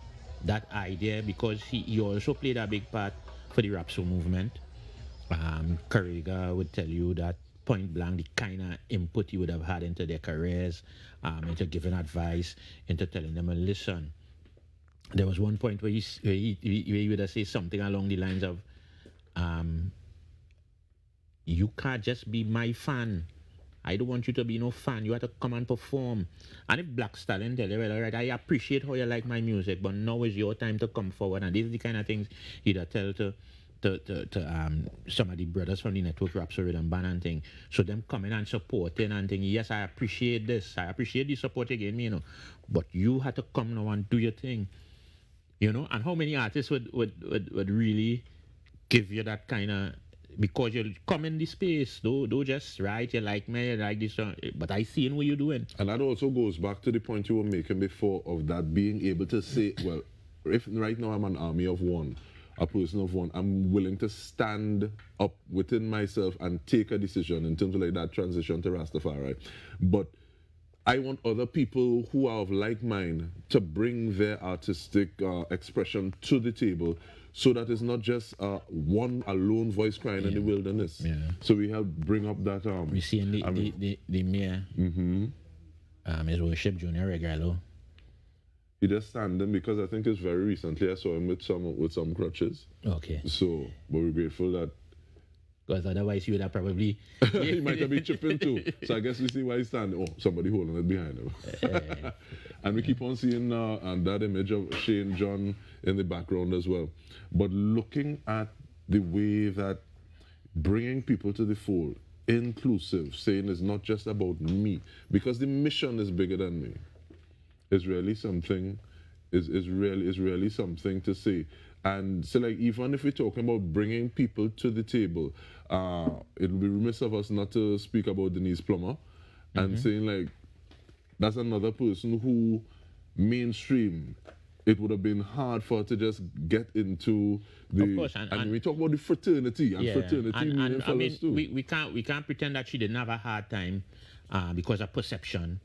that idea, because he also played a big part for the Rapso movement. Carrega would tell you that point blank, the kind of input he would have had into their careers, into giving advice, into telling them, listen, there was one point where he would have said something along the lines of, you can't just be my fan. I don't want you to be no fan. You have to come and perform. And if Black Stallion tell you, well, all right, I appreciate how you like my music, but now is your time to come forward. And these are the kind of things he'd tell to some of the brothers from the network, Rapso Rhythm Band and thing. So them coming and supporting and thing. Yes, I appreciate this. I appreciate the support again, But you had to come now and do your thing. And how many artists would really give you that kind of, because you come in the space, don't just write, you like me, you like this, but I see what you're doing. And that also goes back to the point you were making before of that being able to say, well, if right now I'm an army of one, a person of one, I'm willing to stand up within myself and take a decision in terms of like that transition to Rastafari. But I want other people who are of like mind to bring their artistic expression to the table, so that it's not just one alone voice crying in the wilderness. Yeah. So we have bring up that we see in the mayor, His Worship Junior Regalo. He just standing because I think it's very recently I saw him with some crutches. Okay. So, but we're grateful that. Because otherwise you would have probably... he might have been chipping too. So I guess we see why he's standing. Oh, somebody holding it behind him. And we keep on seeing and that image of Shane John in the background as well. But looking at the way that bringing people to the fold, inclusive, saying it's not just about me, because the mission is bigger than me, is really something, is really something to say. And so, like, even if we're talking about bringing people to the table, it would be remiss of us not to speak about Denise Plummer and saying, like, that's another person who mainstream. It would have been hard for her to just get into the. Of course, and we talk about the fraternity and fraternity meaning I mean, too. we can't pretend that she didn't have a hard time because of perception,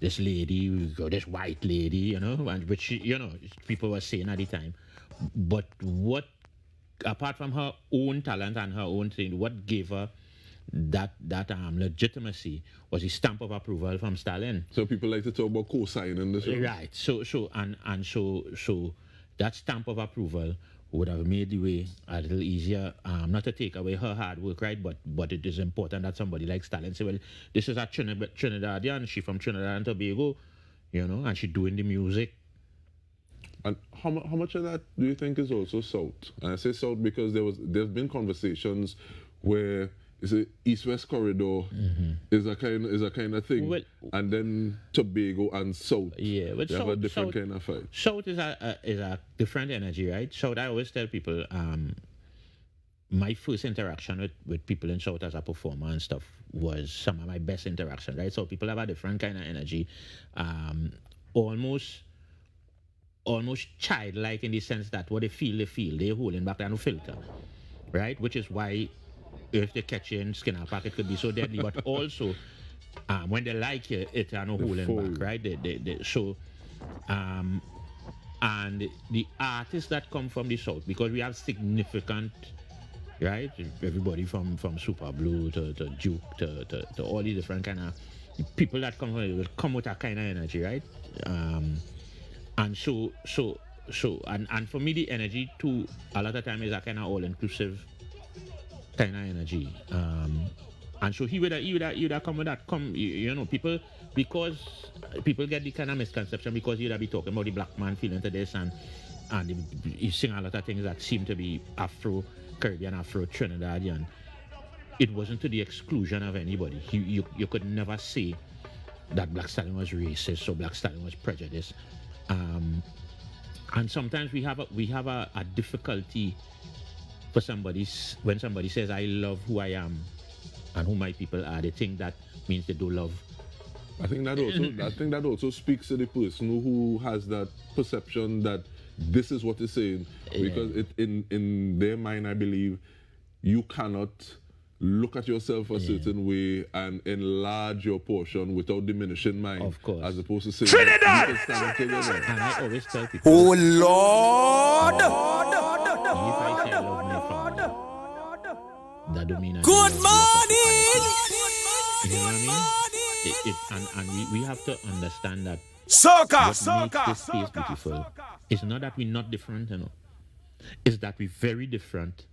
This lady, this white lady, and which people were saying at the time. But what, apart from her own talent and her own thing, what gave her that legitimacy was the stamp of approval from Stalin. So people like to talk about co-signing this, right? So that stamp of approval would have made the way a little easier, not to take away her hard work, right? But it is important that somebody like Stalin say, well, this is a Trinidadian, she's from Trinidad and Tobago, and she's doing the music. And how much of that do you think is also South? And I say South because there's been conversations where it's a East-West corridor is a kind of thing, well, and then Tobago and South. Yeah, but they have a different kind of fight. South is a different energy, right? South, I always tell people, my first interaction with people in South as a performer and stuff was some of my best interaction, right? So people have a different kind of energy, almost childlike in the sense that what they feel, they're holding back, they're no filter, right? Which is why if they catch you in Skinner Park, it could be so deadly, but also when they like you, it are no holding back, right? So and the artists that come from the South, because we have significant, right? Everybody from Super Blue to Duke to all these different kind of people that come with a kind of energy, right? And so and for me the energy too a lot of time is a kind of all inclusive kind of energy. And so he would have come with that. You know, people, because people get the kind of misconception because he'd be talking about the black man feeling to this and he sing a lot of things that seem to be Afro Caribbean, Afro Trinidadian. It wasn't to the exclusion of anybody. You could never say that Black Stallion was racist or Black Stallion was prejudiced. And sometimes we have a difficulty for when somebody says I love who I am and who my people are. They think that means they do love. I think that also speaks to the person who has that perception that this is what it's saying, because in their mind, I believe you cannot look at yourself a certain way and enlarge your portion without diminishing mine. Of course. As opposed to saying Trinidad! And I always tell people, Oh Lord! if I say I love my family, that don't mean I Good don't love the morning! rest of the society. You know what I mean? And we have to understand that Soca! what makes this space beautiful is not that we're not different, you know. It's that we're very different,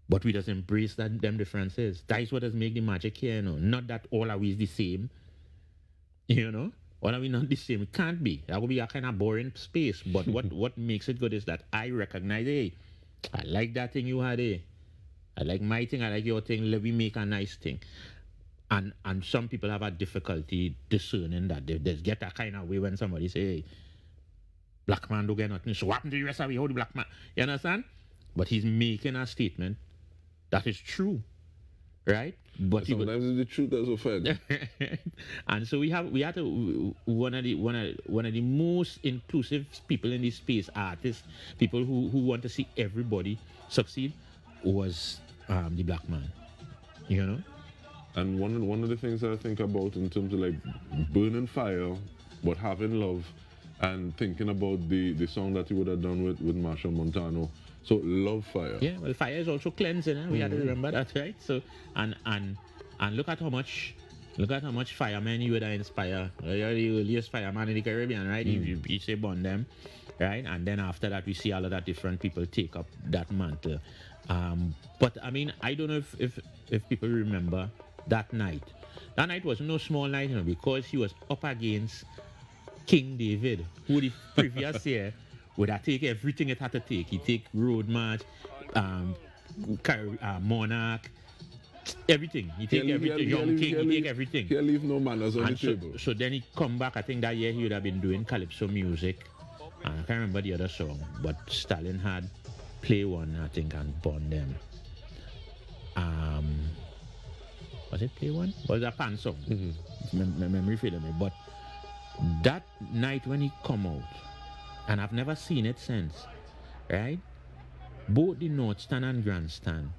but we just embrace them differences. That is what does make the magic here, you know. Not that all are we the same, you know. All are we not the same? It can't be. That would be a kind of boring space. But what makes it good is that I recognize, hey, I like that thing you had, eh. I like my thing, I like your thing. Let me make a nice thing. And some people have a difficulty discerning that. They get a kind of way when somebody say, hey, black man don't get nothing. So what happened to the rest of you? How the black man? You understand? But he's making a statement that is true, right? But sometimes the truth does offend. And so we had to one of the most inclusive people in this space, artists, people who want to see everybody succeed, was the black man, you know. And one of the things that I think about in terms of like burning fire, but having love, and thinking about the song that you would have done with Marshall Montano. So love fire. Yeah, well, fire is also cleansing. We have to remember that, right? So and look at how much firemen you would inspire. You're the earliest fireman in the Caribbean, right? You say burn them, right? And then after that, we see all of that different people take up that mantle. But I mean, I don't know if people remember that night. That night was no small night, you know, because he was up against King David, who the previous year would have taken everything it had to take. He take Road March, Monarch, everything. He take everything. Young King, he take everything. He leave no manners on the table. So then he come back. I think that year he would have been doing calypso music. I can't remember the other song, but Stalin had Play One, I think, and Burn Them. Was it Play One? Was it a pan song? My memory failed me. But that night when he come out, and I've never seen it since, right? Both the North Stand and Grandstand,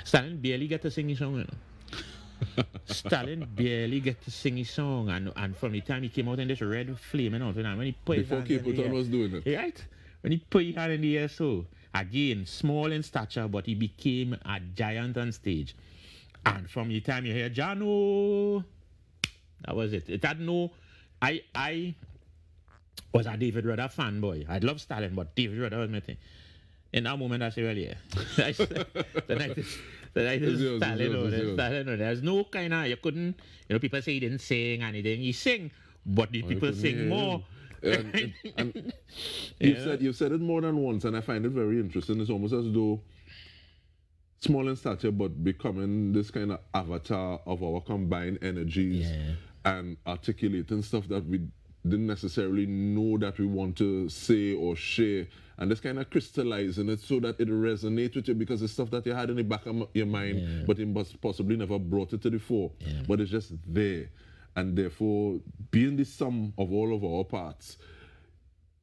Stalin barely get to sing his song, you know. Stalin barely get to sing his song, and from the time he came out in this red flaming out, and when he put his hand in the air, was doing it, right? When he put his hand in the air, so again, small in stature, but he became a giant on stage. And from the time you hear Jano, that was it. It had no. I was a David Rudder fanboy. I love Stalin, but David Rudder was my thing. In that moment, I say, well, yeah. the night is Stalin. There's no kind of, you couldn't, you know, people say he didn't sing and he sing, but the people sing more. And you've said it more than once, and I find it very interesting. It's almost as though small in stature, but becoming this kind of avatar of our combined energies and articulating stuff that we didn't necessarily know that we want to say or share, and just kind of crystallizing it so that it resonates with you, because it's stuff that you had in the back of your mind, but it possibly never brought it to the fore. But it's just there, and therefore, being the sum of all of our parts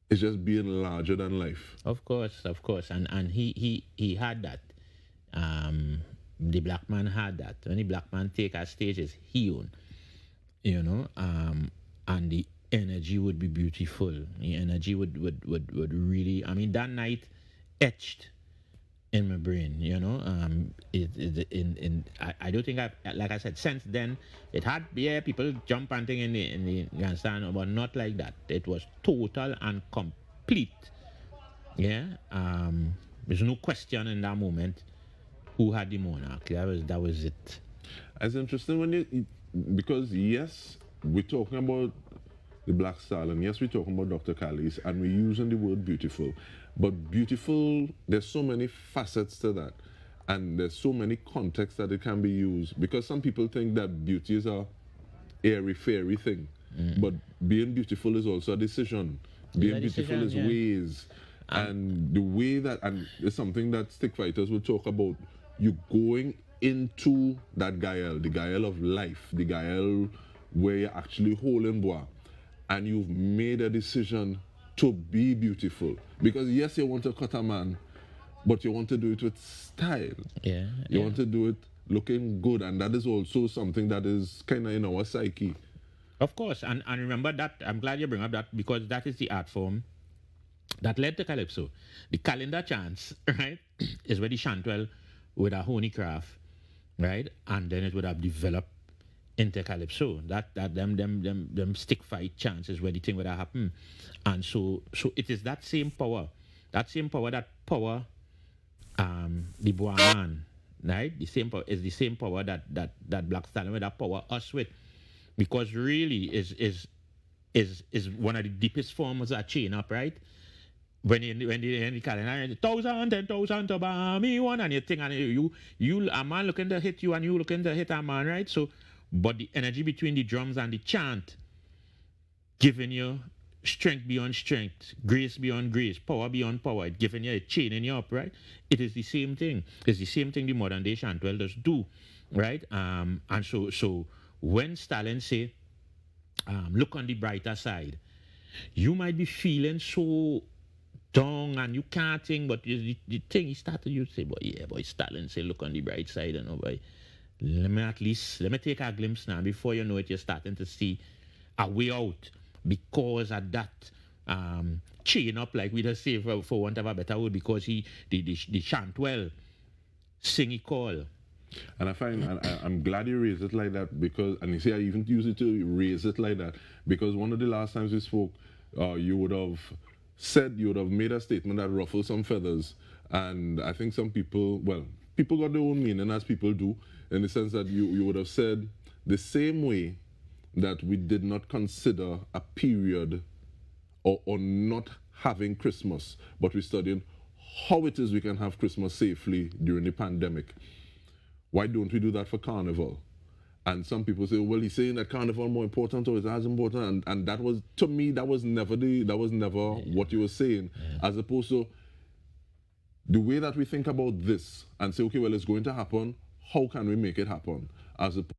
is just being larger than life. Of course, and he had that. The black man had that. When the black man take a stage, it's he own, and the energy would be beautiful. The energy would really, I mean, that night etched in my brain, I don't think like I said, since then, it had, people jump and thing in the grandstand, but not like that. It was total and complete. There's no question in that moment who had the monarch. That was it. It's interesting when because yes, we're talking about the Black Stallion, yes, we're talking about Dr. Callis, and we're using the word beautiful. But beautiful, there's so many facets to that, and there's so many contexts that it can be used, because some people think that beauty is a airy-fairy thing, but being beautiful is also a decision. Being beautiful is ways, and the way that, and it's something that stick fighters will talk about, you going into that guile, the guile of life, the guile where you're actually holding bois, and you've made a decision to be beautiful. Because yes, you want to cut a man, but you want to do it with style. You want to do it looking good, and that is also something that is kind of in our psyche. Of course, and remember that, I'm glad you bring up that, because that is the art form that led to Calypso. The calendar chants, right, is where the Chantwell would have honey craft, right, and then it would have developed into Calypso. That them stick fight chants is where the thing would have happened. And so it is that same power that power the bois man, right? The same power is the same power that Black Stallion would have power us with, because really is one of the deepest forms of chain up, right? When the calendar 1,000, 10,000 to buy me one, and you think, and you a man looking to hit you and you looking to hit a man, right? So, but the energy between the drums and the chant giving you strength beyond strength, grace beyond grace, power beyond power, it giving you a chain in you up, right? It is the same thing. It's the same thing the modern day Chantwell does do, right? And so when Stalin say, look on the brighter side, you might be feeling so down and you can't think, but the thing he started, you say, boy, Stalin say, look on the bright side, and boy, let me take a glimpse now. Before you know it, you're starting to see a way out, because of that chain up, like we just say, for want of a better word, because the Chantwell sing he call. And I find, I'm glad you raised it like that, because, and you see, I even use it to raise it like that, because one of the last times we spoke, you would have made a statement that ruffled some feathers, and I think some people, well, people got their own meaning, as people do, in the sense that you would have said the same way that we did not consider a period or not having Christmas, but we're studying how it is we can have Christmas safely during the pandemic. Why don't we do that for Carnival? And some people say, well, he's saying that Carnival more important or it's as important, and that was, to me, that was never what you were saying, as opposed to the way that we think about this and say, okay, well, it's going to happen, how can we make it happen? As opposed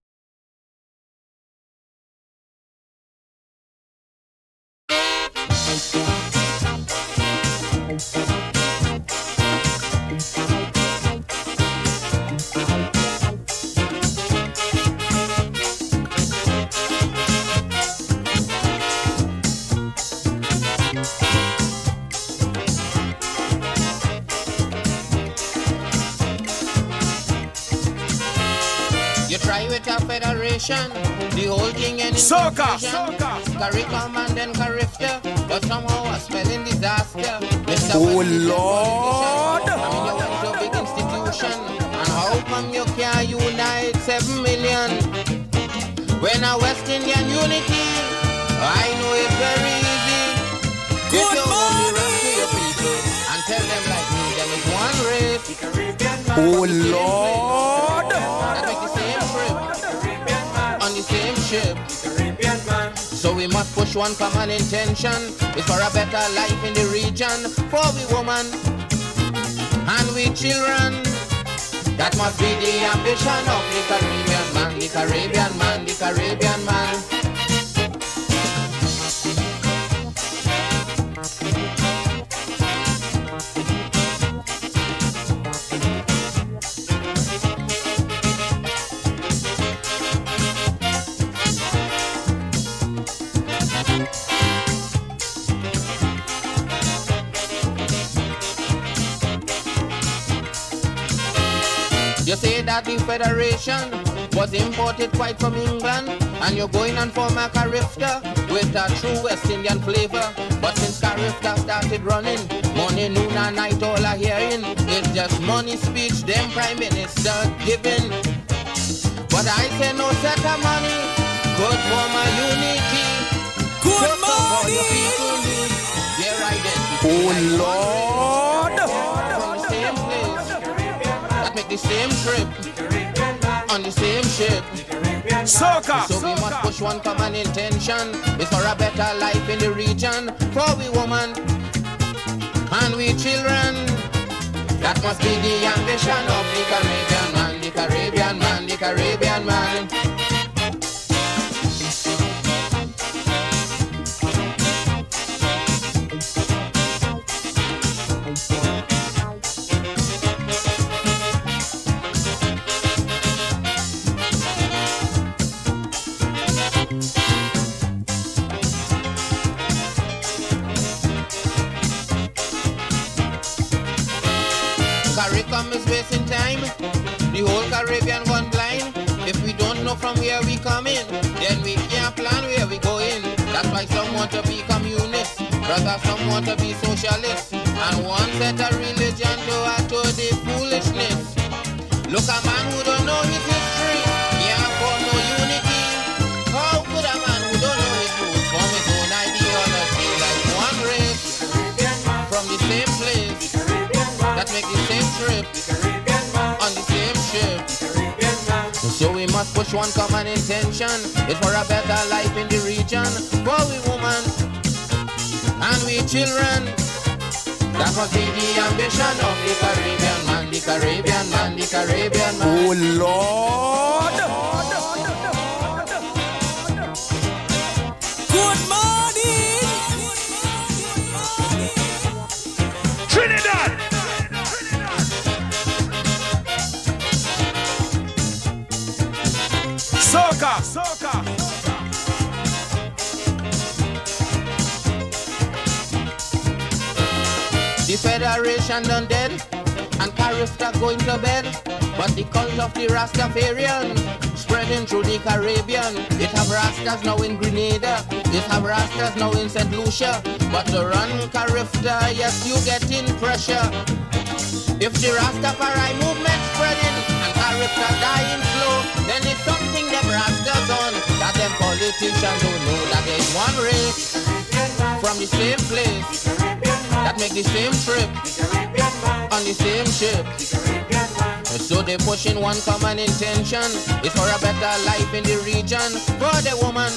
federation, the whole thing and Soca. Curriculum and then Carifta, but somehow a spelling disaster. Mr. Oh Lord! Lord! I mean, you went to a big institution, and how come you can't unite 7 million? When a West Indian unity, I know it's very easy. Good morning! Only rap to your people and tell them like me, them is one race. Oh Lord! That make the same trip. On the same ship. So we must push push one common intention. It's for a better life in the region, for we woman and we children. That must be the ambition of the Caribbean man, the Caribbean man, the Caribbean man. You say that the Federation was imported quite from England, and you're going and form a Carifta with a true West Indian flavor. But since Carifta started running, morning, noon and night all are hearing, it's just money speech them Prime Minister giving. But I say no set of money, good for my unity. Good morning! The people need their identity. Oh Lord! From the same place, that make the same trip, on the same ship. Soca! So we must push one common intention. It's for a better life in the region, for we woman and we children. That must be the ambition of the Caribbean man, the Caribbean man, the Caribbean man. CARICOM is wasting time. The whole Caribbean gone blind. If we don't know from where we come in, then we can't plan where we go in. That's why some want to be communists, rather some want to be socialists, and one set a religion to add to the foolishness. Look, a man who don't know his history, can't form no unity. How could a man who don't know his roots form his own ideology like one race from the same place that make the same trip on the same ship? So we must push one common intention. It's for a better life in the region, for we woman and we children. That must be the ambition of the Caribbean man, the Caribbean man, the Caribbean man. Oh Lord! Good morning! Trinidad! Soca! Soca! The Federation done dead, and Carifta going to bed. But the cult of the Rastafarian spreading through the Caribbean. It have Rastas now in Grenada, it have Rastas now in St. Lucia. But to run Carifta, yes, you getting pressure. If the Rastafari movement spreading and Carifta dying slow, then it's something them Rastas on that them politicians don't know, that there's one race from the same place that make the same trip on the same ship. So they pushing one common intention. It's for a better life in the region, for the woman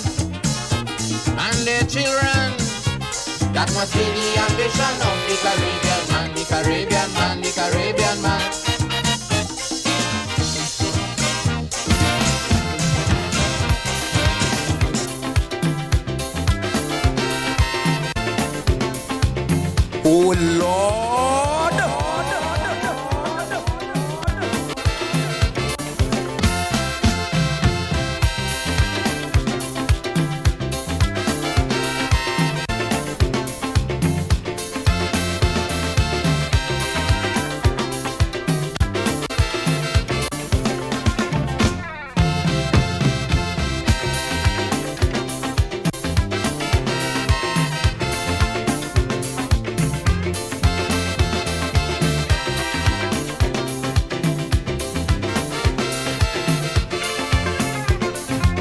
and their children. That must be the ambition of the Caribbean man, the Caribbean man, the Caribbean man. Oh Lord!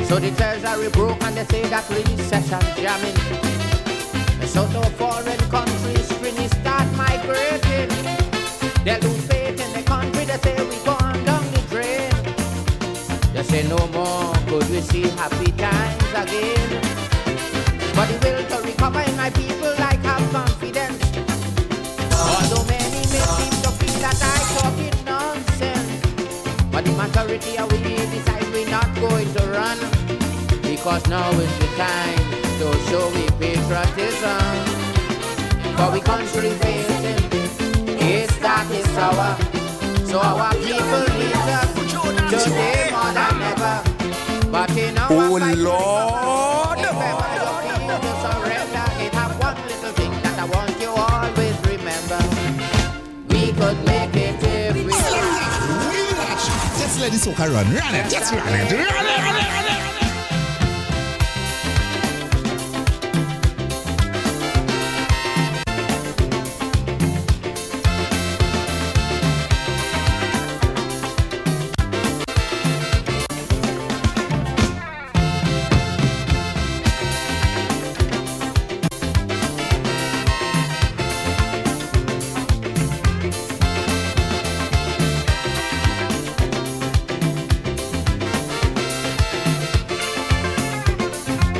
So the treasury broke and they say that recession jamming. So no foreign countries really start migrating. They lose faith in the country, they say we gone down the drain. They say no more could we see happy times again. but the will to recover in my people like have confidence. Although many may seem to feel that I talking nonsense, but the majority of we decide we're not going to run, because now is the time to show we patriotism. For we country facing, it's that is our. So our people need us today more than ever. But in our fight, Lord. if ever you feel to surrender, it have one little thing that I want you always remember. We could make it if we Relax. Just let the soca run. Run it. Just run it. Run it. Run it. Run it.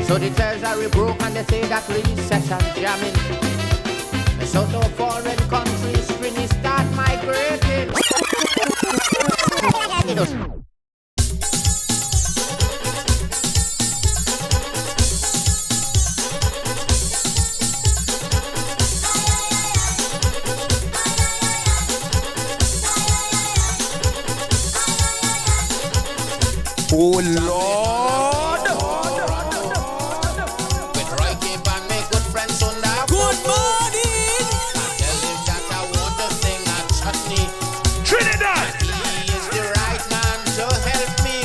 So the treasury broke and they say that recession jamming. So no foreign countries really start migrating. Oh Lord. With Roy Cape and my good friend Sunda. Good morning. I tell him that I want to sing a chutney. Trinidad. He is the right man to help me.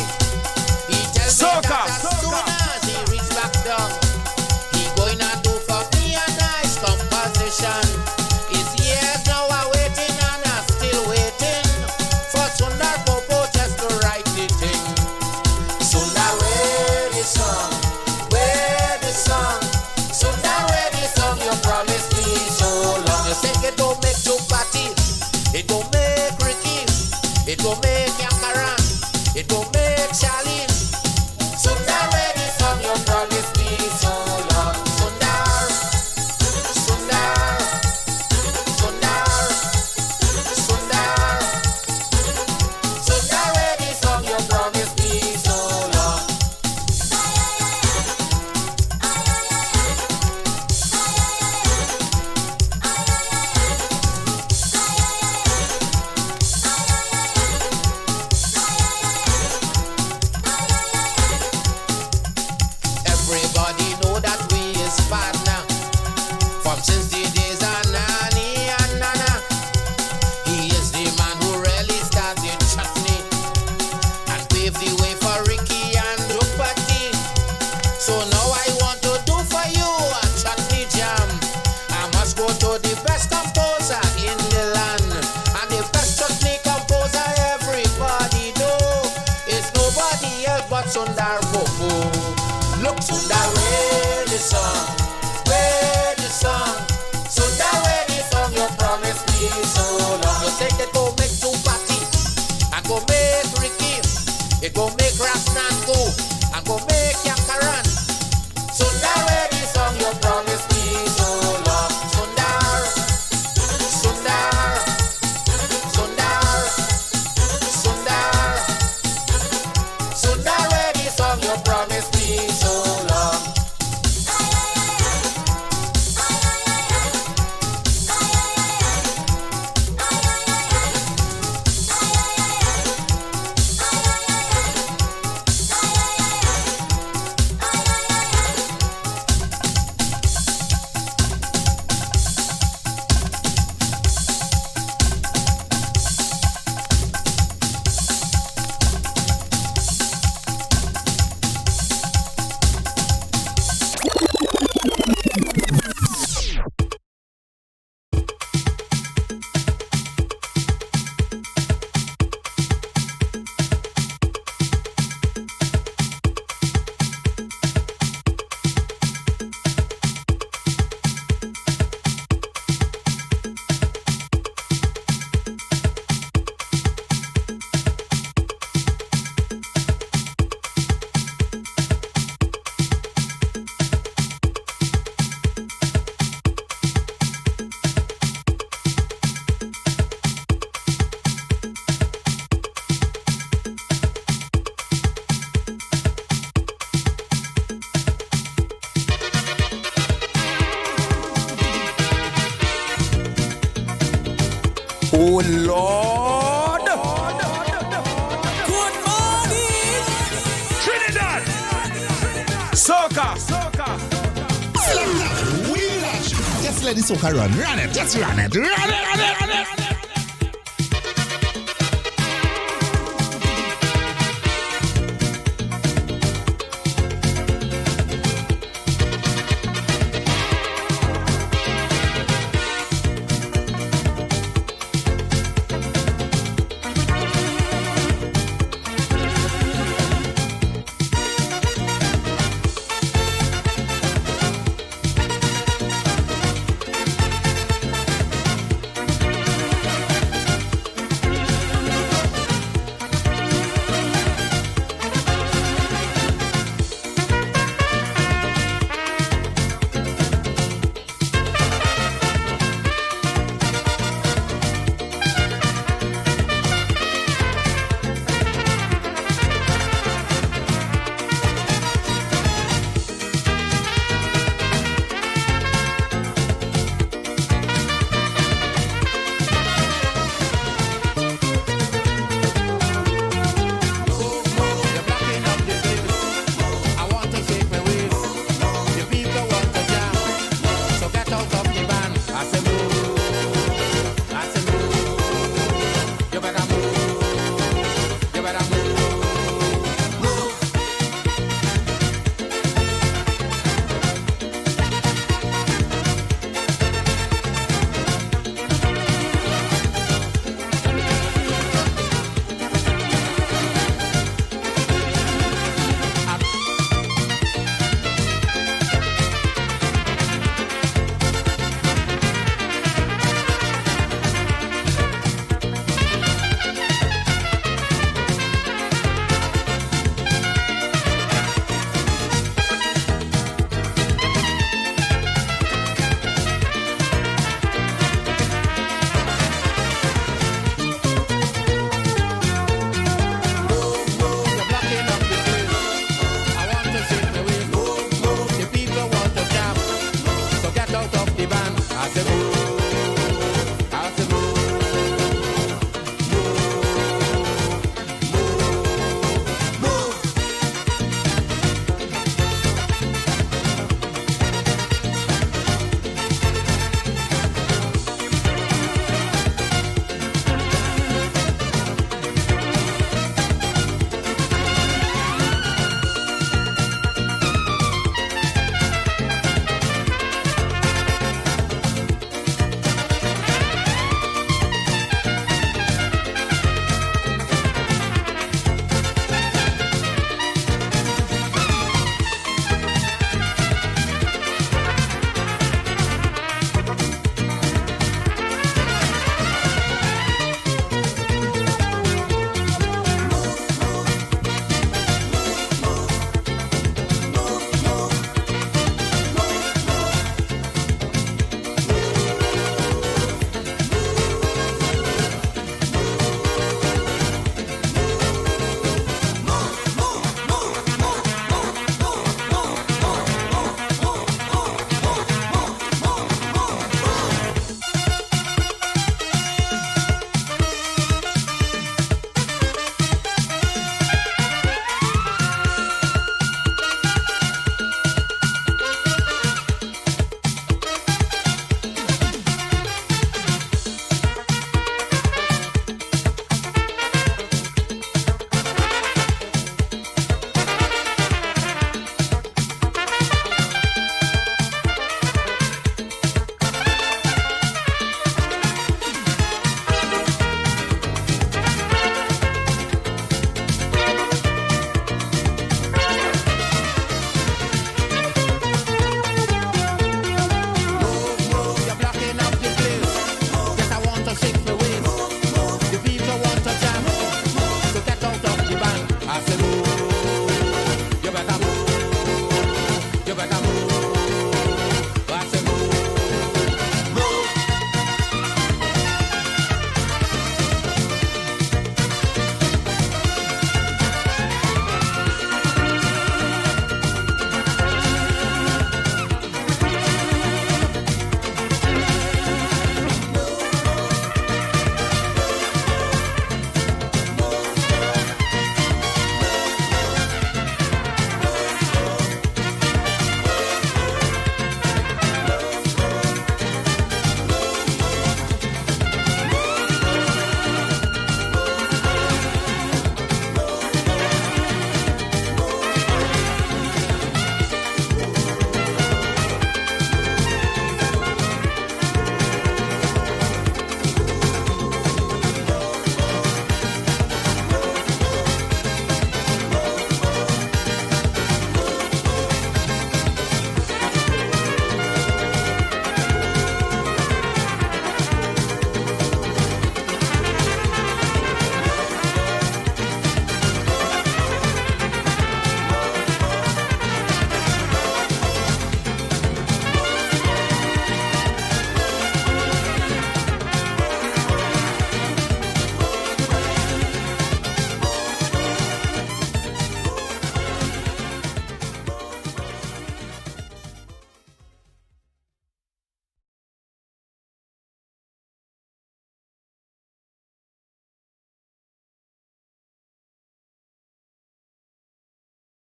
He tells me Soca, that as soca. soon as he reach back down, he going to do for me a nice composition. His years now are waiting and are still waiting for Sundar Popo just to write the thing. Sundar, where the song? Where the song? Sundar, where the song you promised me so long? You say it don't make you party, it don't make Ricky, it don't make Yankaran, it don't make Charlene. Sundar, where the song you promised me so long? Sundar, Sundar, Sundar, Sundar, Sundar, where the song you promised me so long? Everybody know that we is partner from since the days of Nani and Nana. He is the man who really started chutney and paved the way for Ricky and Dupati. So now I want to do for you a chutney jam. I must go to the best composer in the land, and the best chutney composer everybody know is nobody else but Sundar Popo. Look, Sundar, where the song? Where the song? Sundar, where the song you promised me so long? You say it go make you party, and go make Ricky, it go make Rasnan go, and go make Yankaran. Sundar, where the song you promised me so long? Sundar, Sundar, Sundar, Sundar, Sundar, where the song you promised me so long? Oh Lord. Good morning. Trinidad. Soca. Wheel action. Just let the soca run. Run it. Just run it. Run it.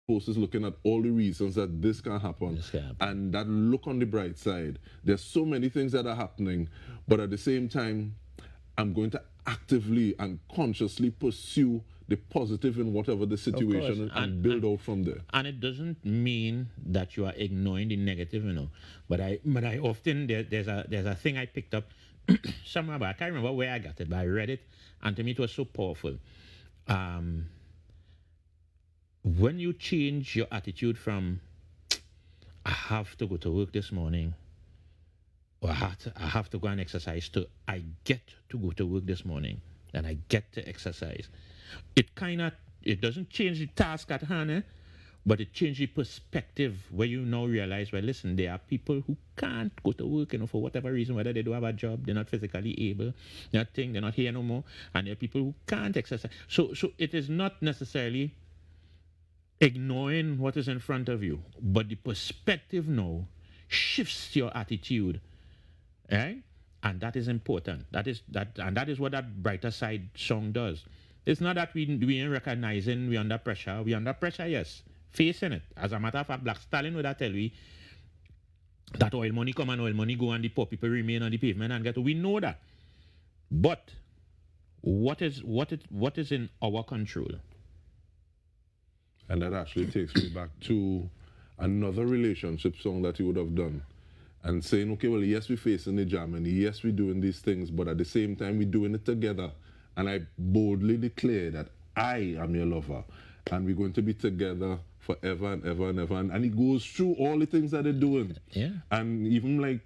post is looking at all the reasons that this can happen, and that look on the bright side. There's so many things that are happening, but at the same time, I'm going to actively and consciously pursue the positive in whatever the situation is and build out from there. And it doesn't mean that you are ignoring the negative, you know. But I often there's a thing I picked up somewhere, but I can't remember where I got it, but I read it, and to me it was so powerful. When you change your attitude from I have to go to work this morning, or I have to go and exercise, to I get to go to work this morning and I get to exercise, it doesn't change the task at hand, but it changes the perspective where you now realize, well, listen, there are people who can't go to work, you know, for whatever reason, whether they do have a job, they're not physically able, they're not here no more, and there are people who can't exercise. So it is not necessarily ignoring what is in front of you, but the perspective now shifts your attitude, right? And that is important. That is what that brighter side song does. It's not that we ain't recognizing we're under pressure. We're under pressure, yes. Facing it. As a matter of fact, Black Stalin would have tell we that oil money come and oil money go and the poor people remain on the pavement and get. We know that. But what is in our control? And that actually takes me back to another relationship song that he would have done. And saying, okay, well, yes, we're facing the jam, and yes, we're doing these things, but at the same time, we're doing it together. And I boldly declare that I am your lover, and we're going to be together forever and ever and ever. And he goes through all the things that they're doing. Yeah. And even like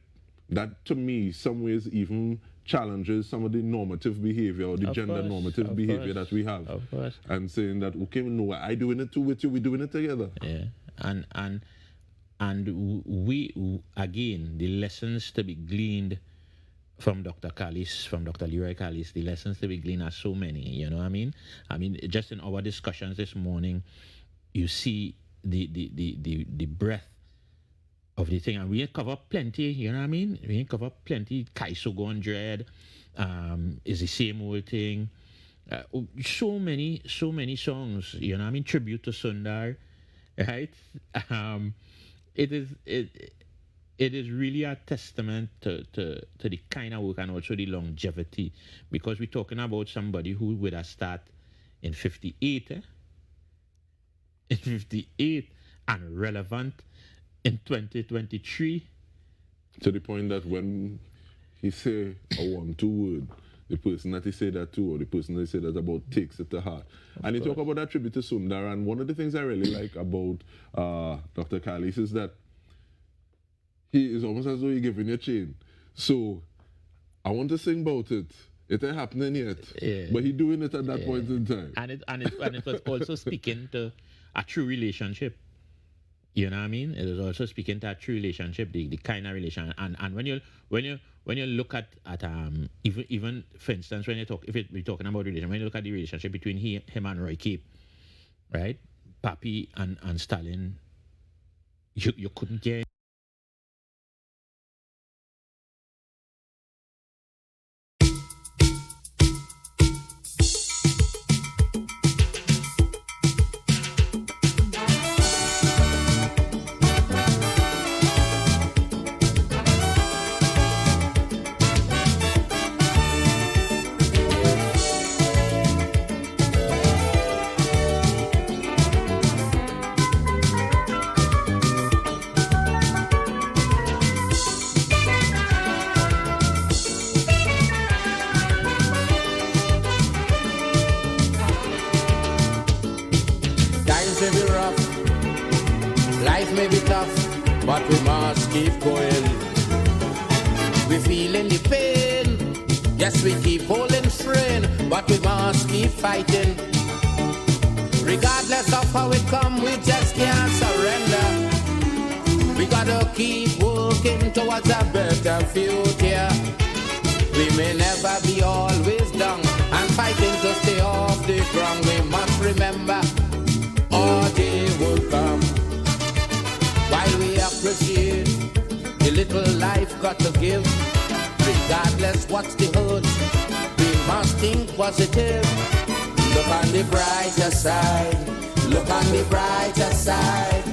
that, to me, some ways even challenges some of the normative behavior or the gender normative behavior that we have. Of course. And saying that, okay, no, I doing it too with you, we're doing it together. Yeah. And we again, the lessons to be gleaned from Dr. Callis, from Dr. Leroy Callis, the lessons to be gleaned are so many, you know what I mean? I mean, just in our discussions this morning, you see the breadth of the thing, and we ain't cover plenty, you know what I mean? We ain't cover plenty. Kaiso Gone Dread is the same old thing. So many songs, you know what I mean? Tribute to Sundar, right? It is really a testament to the kind of work and also the longevity, because we're talking about somebody who would have started in 58, in 58, and relevant in 2023. To the point that when he say a 1-2 word, the person that he say that to, or the person that he say that about, takes it to heart. And he talk about that tribute to Sundar, and one of the things I really like about Dr. Callis is that he is almost as though he's giving you a chain. So I want to sing about it. It ain't happening yet, but he doing it at that point in time. And it was also speaking to a true relationship. You know what I mean? It was also speaking to a true relationship, the kind of relation. And when you look at even for instance, when we're talking about relation, when you look at the relationship between him and Roy Cape, right? Papi and Stalin, you couldn't get. But we must keep going. We feeling the pain. Yes, we keep holding strain, but we must keep fighting. Regardless of how it come, we just can't surrender. We gotta keep working towards a better future. We may never be always down and fighting to stay off the ground. We must remember our day will come. While we appreciate the little life got to give, regardless what's the hurt, we must think positive. Look on the brighter side, look on the brighter side,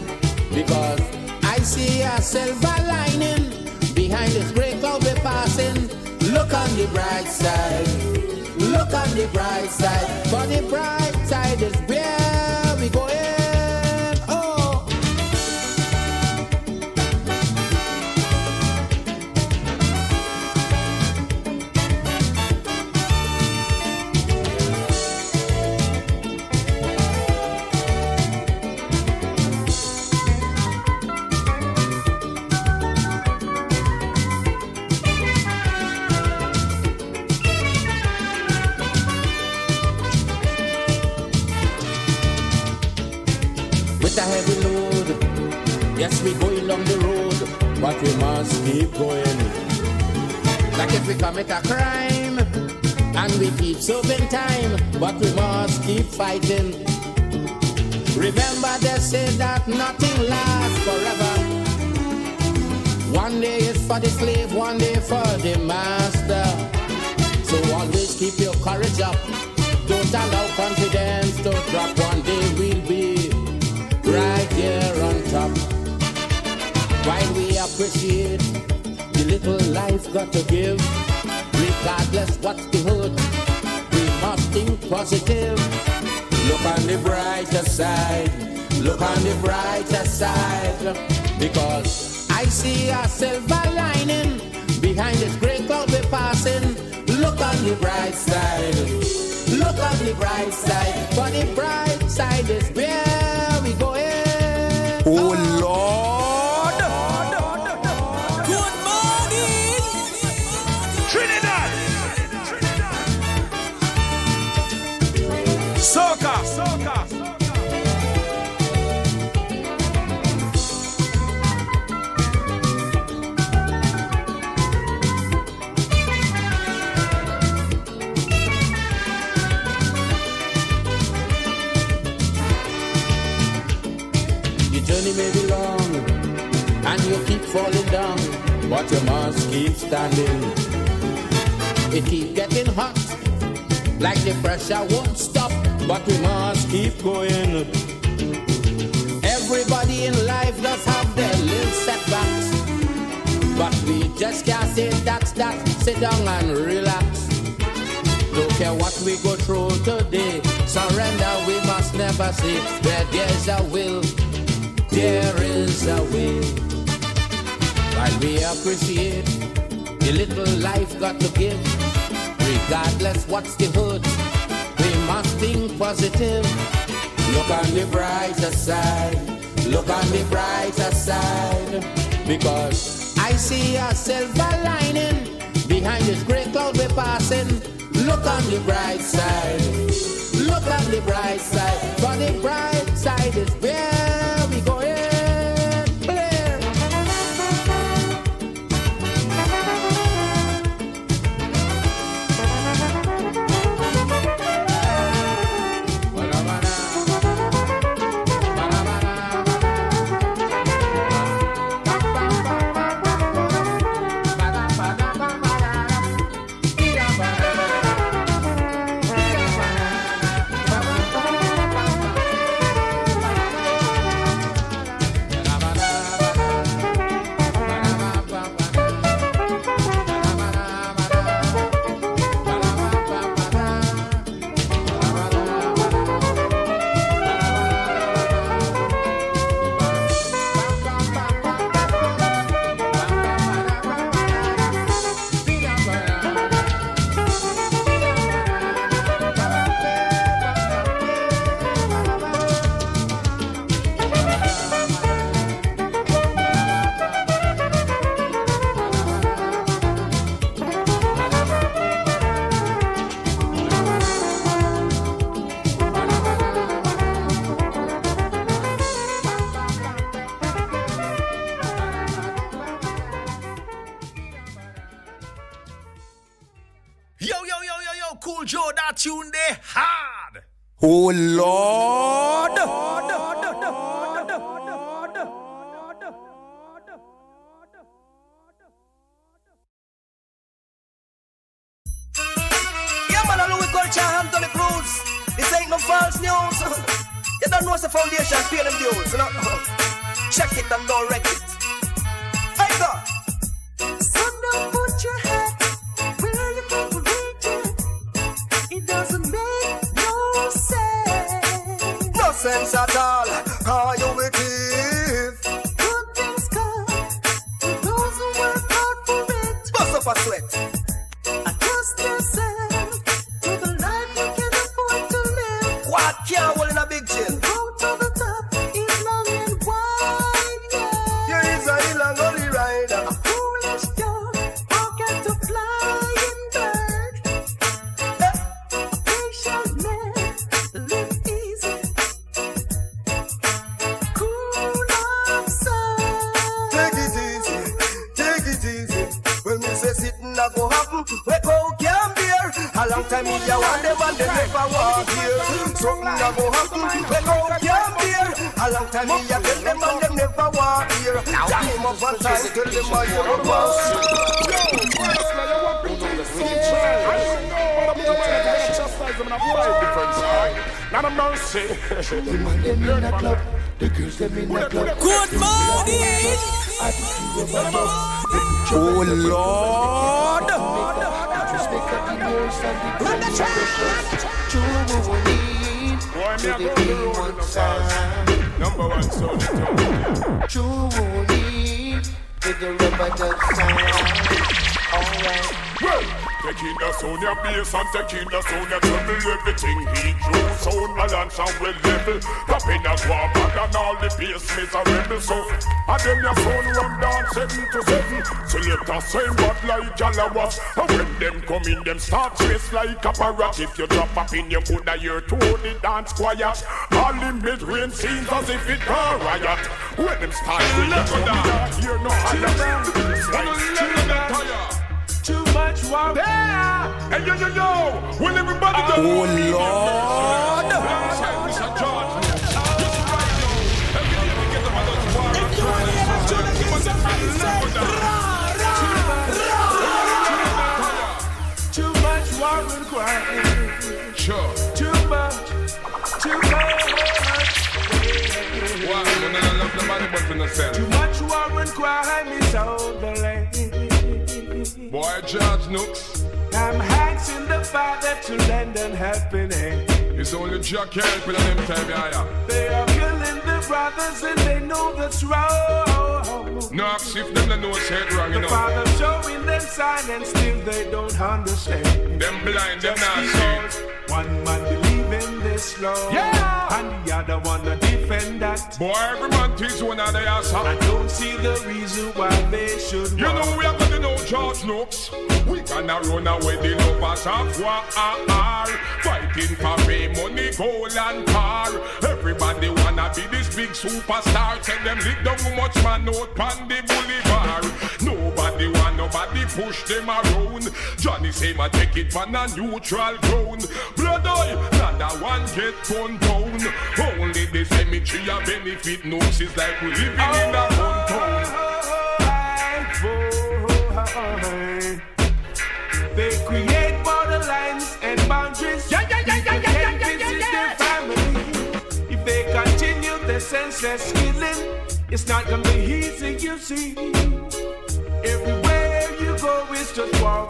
because I see a silver lining behind this gray cloud we're passing. Look on the bright side, look on the bright side, for the bright side is where we going. Oh. With a heavy load, yes, we going along the road, but we must keep going. Like if we commit a crime, and we keep serving time, but we must keep fighting. Remember they say that nothing lasts forever. One day is for the slave, one day for the master. So always keep your courage up, don't allow confidence to drop. One day we'll be right here on top. While we appreciate the little life got to give, regardless what's the hood, we must think positive. Look on the brighter side, look on the brighter side, because I see a silver lining behind this gray cloud we're passing. Look on the bright side, look on the bright side, for the bright side is where we going. Oh Lord. Good morning. Trinidad. Soca. The journey may be long, and you keep falling down, but you must keep standing. It keep getting hot, like the pressure won't stop, but we must keep going. Everybody in life does have their little setbacks, but we just can't say that's that. Sit down and relax. Don't care what we go through today, surrender we must never say. Where there's a will, there is a way. While we appreciate the little life got to give, regardless what's the hood, we must think positive. Look on the brighter side, look on the brighter side, because I see a silver lining behind this gray cloud we're passing. Look on the bright side, look on the bright side, for the bright side is where we going. Cool Joe, that tune there hard. Oh Lord. Yeah, man, Louis Culture, Anthony Cruz. This ain't no false news. You don't Jah knows the foundation, pay them dues, you know. Check it and don't wreck it. Hey, go. So now put your head where you can reach it. It doesn't make no sense. No sense at all. How you will give? Good things come to those who work hard for it. Bust up a sweat. Adjust yourself to the life you can afford to live. What can't hold in a big chill? Go to the top is long and wide, yeah. Here is a hill and gully rider. A foolish girl forget to fly in bird. A patient man live easy. Cool off sun. Take it easy, take it easy. When me say sitting, I go happen. Wake out, can't bear. A long time me a want them and they never walk here. Something a go happen. Wake out, can't bear. A long time me a tell them and them never walk here. Time up one time, tell them I hear a Not a mercy. Good morning. Oh Lord. Run the track. Boy, me a go to the road in the fast. Number one soldier. With the rubber duck sound. Alright. Taking the sound, your bass and taking the sound, you trouble everything he drew. Sound balance and well level. Tapping a swap and all the bass miserable. So, and them your sound run down 7 to 7. Select a same but like Jalla was. And when them come in, them start chase like a parrot. If you drop up in your coulda hear to the dance quiet. All in mid-range seems as if it a riot. When them start with the sound, you hear no higher. Too much war. Hey, yo. Will everybody go? Oh Lord. Too much war required. Sure. Too much. Wow, I love the money, but in a sense. Too much war required me so the lane. Boy, George Nooks. I'm asking the Father to lend a helping hand. It's only Jack helping them time, yeah. They are killing the brothers and they know that's wrong. Knox, if them don't know what's head wrong, you know. The Father showing them sign and still they don't understand. Them blind, them not see. One man believe in this law, yeah, and the other one to defend that. Boy, every man thinks one of the ass. I don't see the reason why they should. You know we are gonna know George Nooks. We gonna run away the lovers of war, fighting for fame, money, gold and car. Everybody wanna be this big superstar. Tell them lick down too much man out on the boulevard. Nobody push them around. Johnny say ma take it from a neutral ground. Blood oil, not a one get gunned down. Only the cemetery a benefit Nooks is like we living in a hometown. They create borderlines and boundaries. Yeah. Their family. If they continue their senseless killing, it's not gonna be easy, you see. Everywhere you go, it's just war.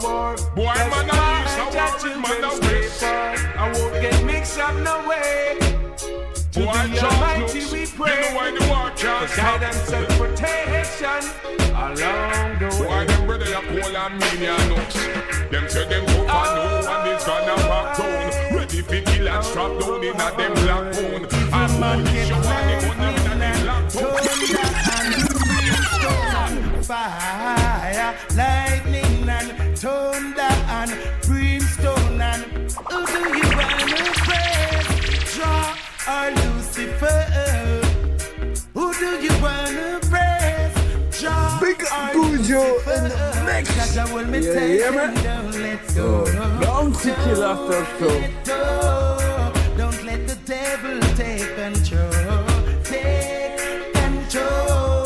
Boy, man, I won't get mixed up no way. To boy, the Almighty we pray. You know why the war can't stop. Guidance and protection along the way. Boy, them brother ya Paul and Mania Nooks. Them say them go for no one is gonna back down. Ready for kill and strap down in a them black bone. And man get fire, lightning and thunder and brimstone and who do you wanna praise? Jah or Lucifer? Who do you wanna praise? Jah Big Bujo in the mix. Yeah, man. Don't kill after show. Don't let the devil take control. Take control.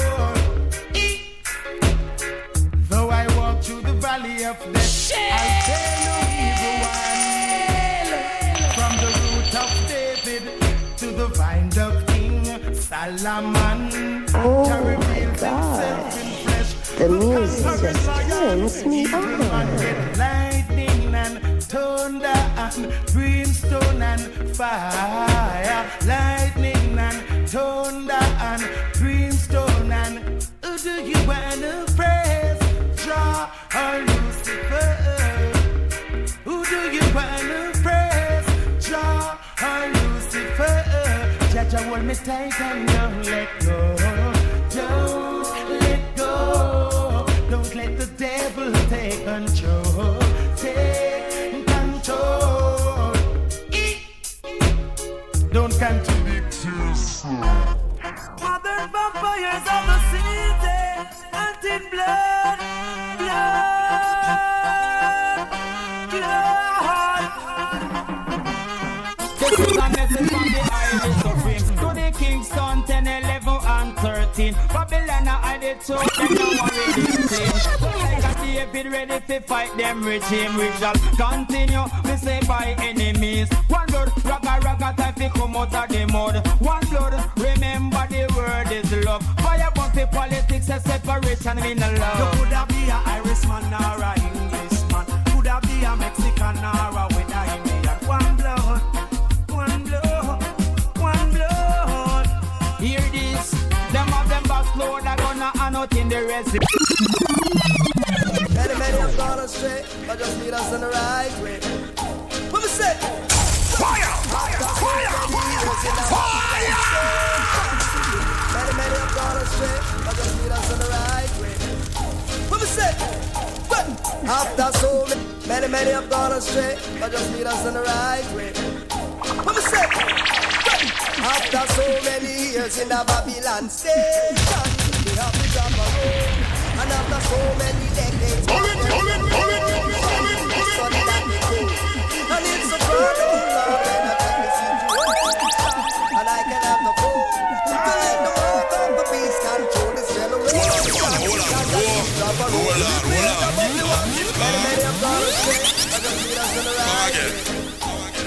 Though I walk through the valley of death, I'll fear no evil one. From the root of David to the vine of Alaman. Oh my God. The music just turns me on. Lightning and thunder and brimstone and fire. Lightning and thunder and brimstone and who do you wanna praise? Jah or Lucifer? Who do you wanna praise? Jah or Lucifer? Jah hold me tight and don't let go. Don't let go. Don't let the devil take control. Take control. Don't contradict yourself. Modern vampires of the city, hunting blood, This is a message from the Irish Supreme to the Kingston 10, 11 and 13. Babylon I did so they don't worry this clean. So like a David ready to fight them regime. We shall continue, we say by enemies. One blood, raga time to come out of the mud. One blood, remember the word is love. Fire bumpy politics and separation in the love. You could have be a Irishman or a Englishman. Could have be a Mexican or a with a Indian. One blood. Hear this, them of them boss load a gun and out in the recipe. Many have gone astray, but just lead us in the right way. What we say? Fire! Fire! Many have gone astray, but just lead us in the right way. What we say? After so many have gone astray, but just lead us in the right way. What we say? After so many years in a Babylon station, we have to jump a road. And after so many decades, and it's a problem, Lord, when I take the situation, and I can have the phone to let the work of the beast control this generation. Many have gone astray, but just lead us in the right way.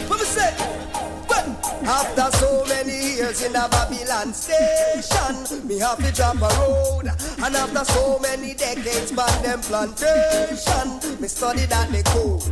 What we say? After so many years in a Babylon station, me have to jump a road. And after so many decades back them plantation, me study that they code.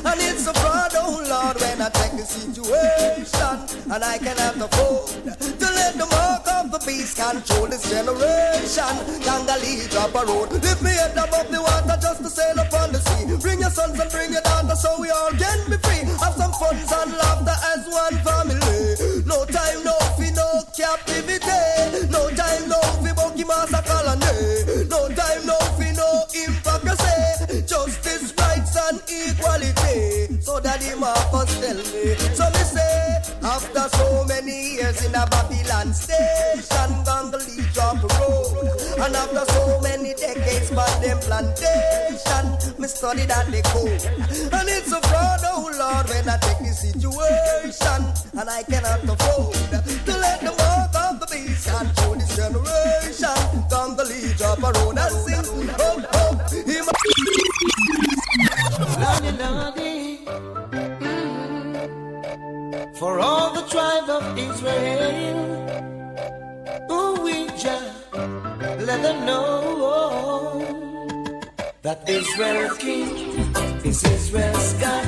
And it's a fraud, oh Lord, when I take the situation, and I can have the food to let the mark of the beast control this generation. Gangali drop a road, lift me head above the water just to sail upon the sea. Bring your sons and bring your daughters so we all can be free. Have some fun and laughter as one family. No time, no fee, no captivity. No time, no fee, Boki Massa colony. No time, no fee, no hypocrisy. Justice, rights and equality. So that the Marcus tell me. So me say, after so many years in a Babylon station, Gangali drop a road. And after so many decades by them plantation, me study that they code. And it's a fraud, oh Lord, when I take the situation, and I cannot afford to let the work of the beast control this generation. Gangali drop a road and sing, oh, oh, Lordy, for all the tribe of Israel, who we just let them know that Israel's king is Israel's God.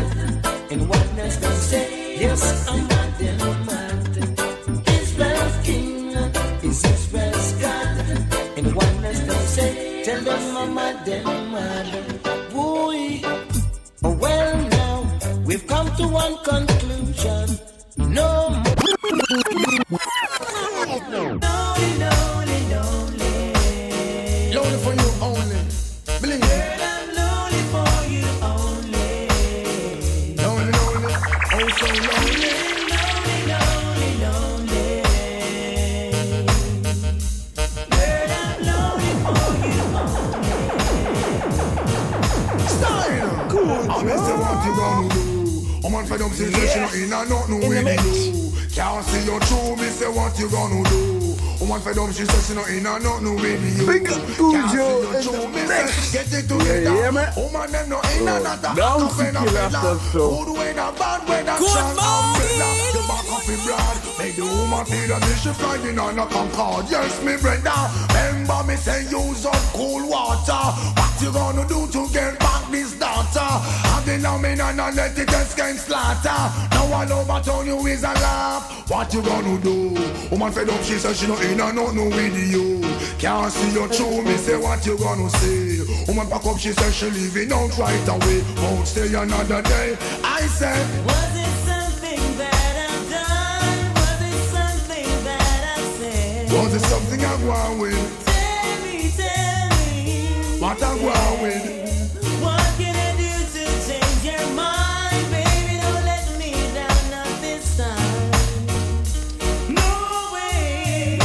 In oneness they say, yes, I'm mad. Israel's king is Israel's God. In oneness they say, tell them I'm mad. Boy, well now, we've come to one conclusion. No more. Lonely for you only. Believe me. I'm lonely for you only. Lonely, oh so lonely. Lonely. Girl, I'm lonely for you only. Style. Cool. I miss what you gonna do. I'm on for them situation in a nothing with you. Can't see your true, me say what you gonna do. One for them, she says she not in a nothing with you. Big up Cujo in the mix. Get it together. Yeah, man. Woman, them not in another. Down to kill after so. Good when a bad when a Good strong morning. umbrella. The back of fi broad. Make the woman feel as if she flying on a Concorde. Yes, me brother, remember me say use up cool water. What you gonna do to get back this daughter? Have the lamb and let it escape slaughter. Now all over town you is a laugh. What you gonna do? Woman fed up, she said she no in and out no with you. Can't see your true, me say what you gonna say. Woman pack up, she said she leaving out right away. Won't stay another day. I said, was it something that I've done? Was it something that I said? was it something I go on with? Tell me. What I go on with? What can I do to change your mind? Baby, don't let me down, not this time. No way.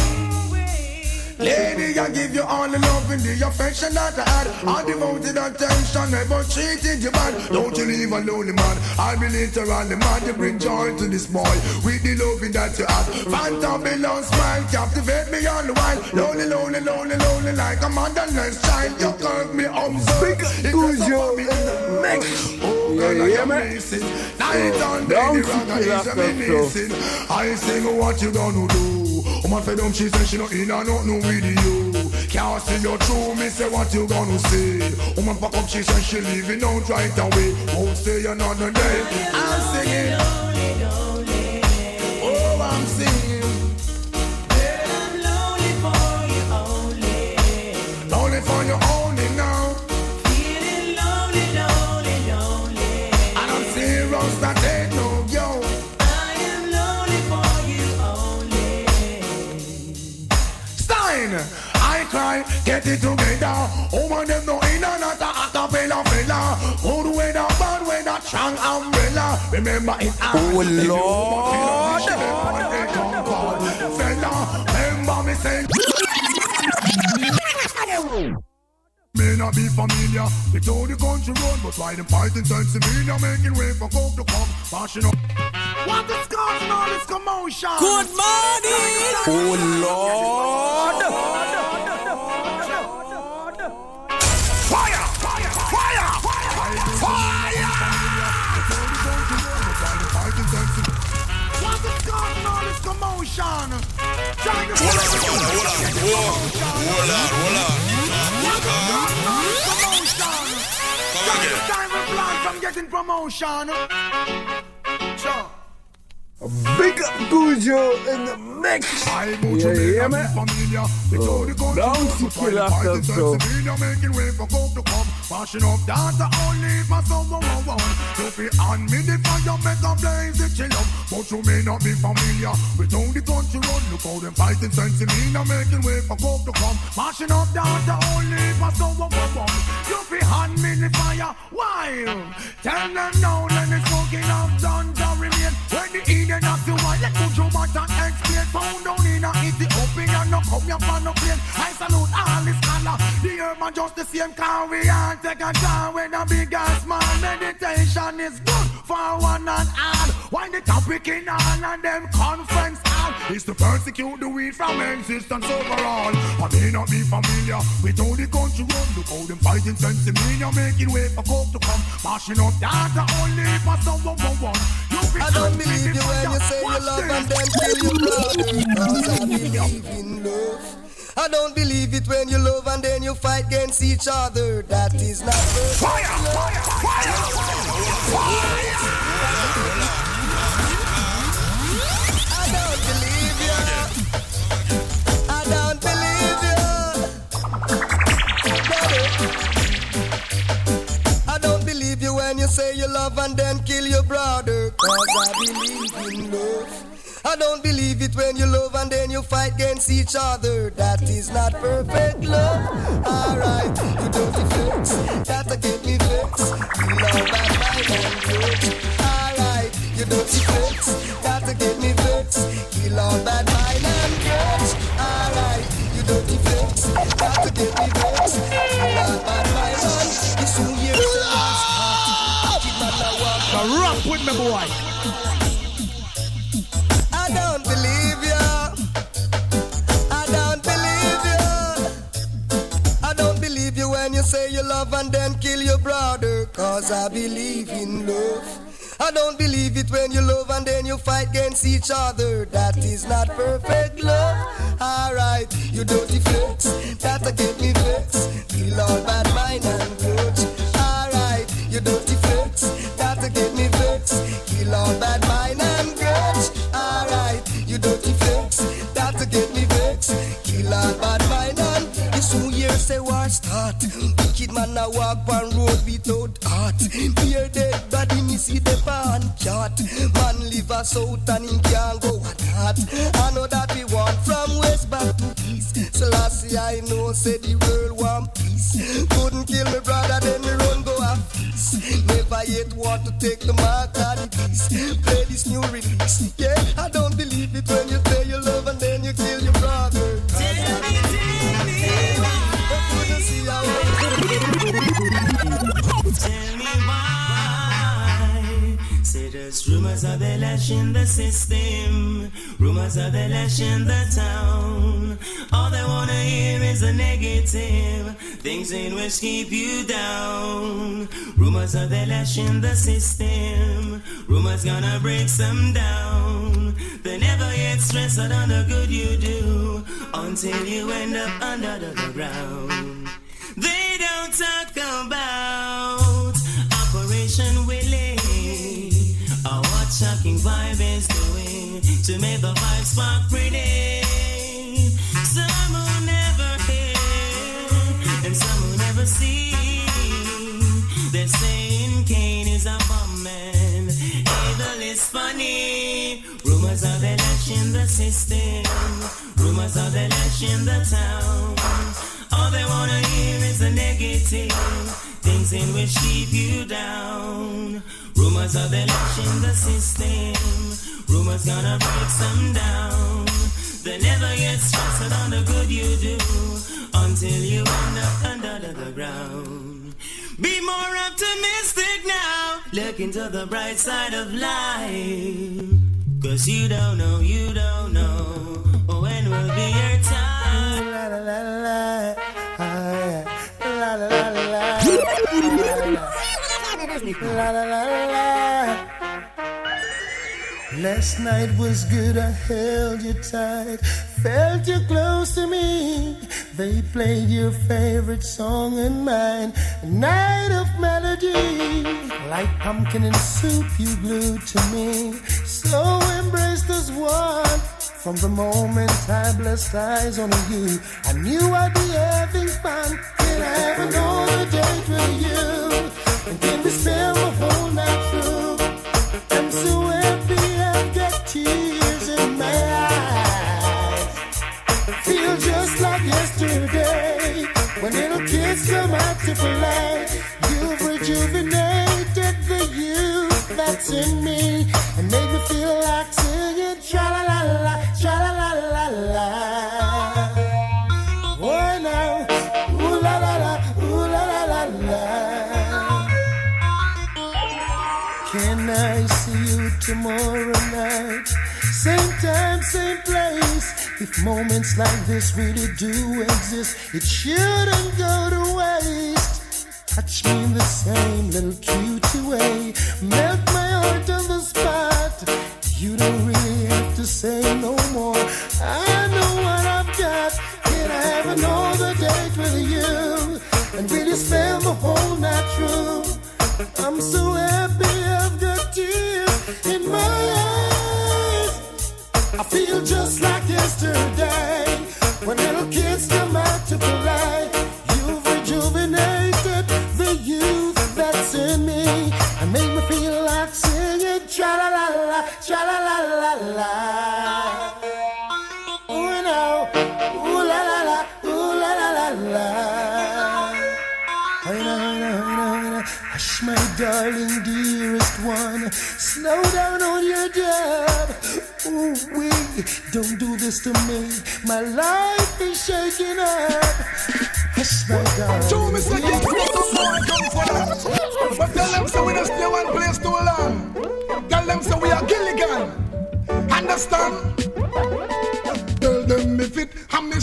Lady, I give you all the love and the affection that I had. All devoted attention, never treated you bad. Don't you leave a lonely man. I'll be literally mad. You bring joy to this boy with the loving that you have. Phantom below smile, captivate me all the while. Lonely, lonely, lonely, lonely, like a motherless child. You curve me up so Big Cujo in the mix. Oh, girl, I am amazing. Night and day, the rocker is amazing. I sing what you gonna do. Woman fed up, she said she no in and out no with you. Can't see your true, me say what you gonna say. Woman pack up, she said she leaving out right away. Won't stay another day. I'm singing. Oh, I'm singing. Girl, I'm lonely for you only. Lonely for you only now. Feeling lonely, lonely, lonely. And I'm serious, that ain't no yo. I am lonely for you only. Stein, I cry, get it together. Woman, them no in and out a acapella fella. Good weather, bad weather, strong umbrella. Remember it. Oh Lord. Fella, remember me say. May not be familiar with all the country road, but why them fighting sense me, making way for coke to come, mashing up. What is causing all this commotion? Good morning. Oh Lord. Fire! Fire! Fire! Fire! What is causing all this commotion? Trying to time we plan from getting promotion. Sure. Big Cujo in the mix. Yeah, man. Down to kill after so. Making way for coke to come. Mashing up data only for someone who want. You be on me the fire, make a blaze it chill up. But you may not be familiar with how the country run. Look how them fighting sense in me, now making way for coke to come. Mashing up data only for someone who want. You be on me the fire, why? Tell them now, let the smoking of done to remain. When the Eden of the one, let Cujo Mata explain. Found down in a Ethiopia, no come here for no plane. I salute all the scholar. The urban just the same car we all take a time when a big ass man. Meditation is good for one and all. Why the topic in all and them conference all is to persecute the weed from existence overall. I may not be familiar with how the country run. Look how them fighting sense in me, making way for coke to come. Mashing up data only for someone who won. I don't believe you when you say you love and then kill your brother. Cause I believe in love. I don't believe it when you love and then you fight against each other. That is not perfect. Fire! Fire! Fire! Fire! I don't believe you. I don't believe you. I don't believe you when you say you love and then kill your brother. Cause I believe in love. I don't believe it when you love and then you fight against each other. That is not perfect love. Alright, you dirty flex, that'll get me vexed. You love and fight and grudge. Alright, you dirty flex, that'll get me vexed. Kill all bad mind and grudge. Alright, you dirty flex, that'll get me vexed. Kill all bad mind and you soon hear the last part. Keep on the walk. Now rock with me, boy. I don't believe you. I don't believe you. I don't believe you when you say you love and then kill your brother. Cause I believe in love. I don't believe it when you love and then you fight against each other. That is not perfect love. Alright, you dirty flex, that'll get me vexed. Kill all bad mind and grudge. Alright, you dirty flex, that'll get me vexed. Kill all bad mind and grudge. Alright, you dirty flex, that'll get me vexed. Kill all bad mind and this 2 years say war start. Wicked man a walk on road without heart. Fear dead body me see the pan cat. Man live a south and him can't go a that. I know that we want from west back to east. So last year I know say the world want peace. Couldn't kill me brother then me run go a feast. Never yet want to take the mark of the beast. Play this new release. Yeah, I don't believe it when you say you love and then you kill your brother. Tell me why. Say there's rumors of the lash in the system. Rumors of the lash in the town. All they wanna hear is the negative. Things in which keep you down. Rumors of the lash in the system. Rumors gonna break some down. They never get stressed out on the good you do until you end up under the ground. They don't talk about Operation Willie or what shocking vibe is doing to make the vibe spark pretty. Some will never hear and some will never see. They're saying Cain is a bum man, evil is funny. Rumors of the lash in the system. Rumors of the lash in the town. All they wanna hear is the negative. Things in which keep you down. Rumors of the lash in the system. Rumors gonna break some down. They never get stressed on the good you do until you end up under the ground. Be more optimistic now. Look into the bright side of life. Cause you don't know when will be your time. La la la la. La la la la. La la la la. Last night was good, I held you tight, felt you close to me. They played your favorite song and mine, a night of melody. Like pumpkin and soup you glued to me, so embraced as one. From the moment I blessed eyes on you, I knew I'd be having fun. Can I have another date with you? And can we spend the whole night through? I'm so happy I've got tears in my eyes. Feel just like yesterday when little kids come out to play. You've rejuvenated the youth that's in me and made me feel like singing tra-la-la-la, tra-la-la-la-la. Oh now, ooh-la-la-la, ooh-la-la-la-la. Can I see you tomorrow night? Same time, same place. If moments like this really do exist, it shouldn't go to waste. Touch me in the same little cute way. Melt my heart on the spot. You don't really have to say no more. I know what I've got. Can I have another date with you and really spend the whole night through? I'm so happy I've got tears in my eyes. I feel just like yesterday when little kids come out to play. You've rejuvenated the youth that's in me and made me feel like singing tra-la-la-la, tra-la-la-la-la. Ooh no, ooh-la-la-la, ooh-la-la-la-la. Hush, my darling, dearest one, slow down on your dab. Ooh, don't do this to me. My life is shaking up. Hush, my darling. Two Mr. King, but tell them so we don't stay one place too long. Tell them so we are Gilligan. Understand? Tell them if it, I'm me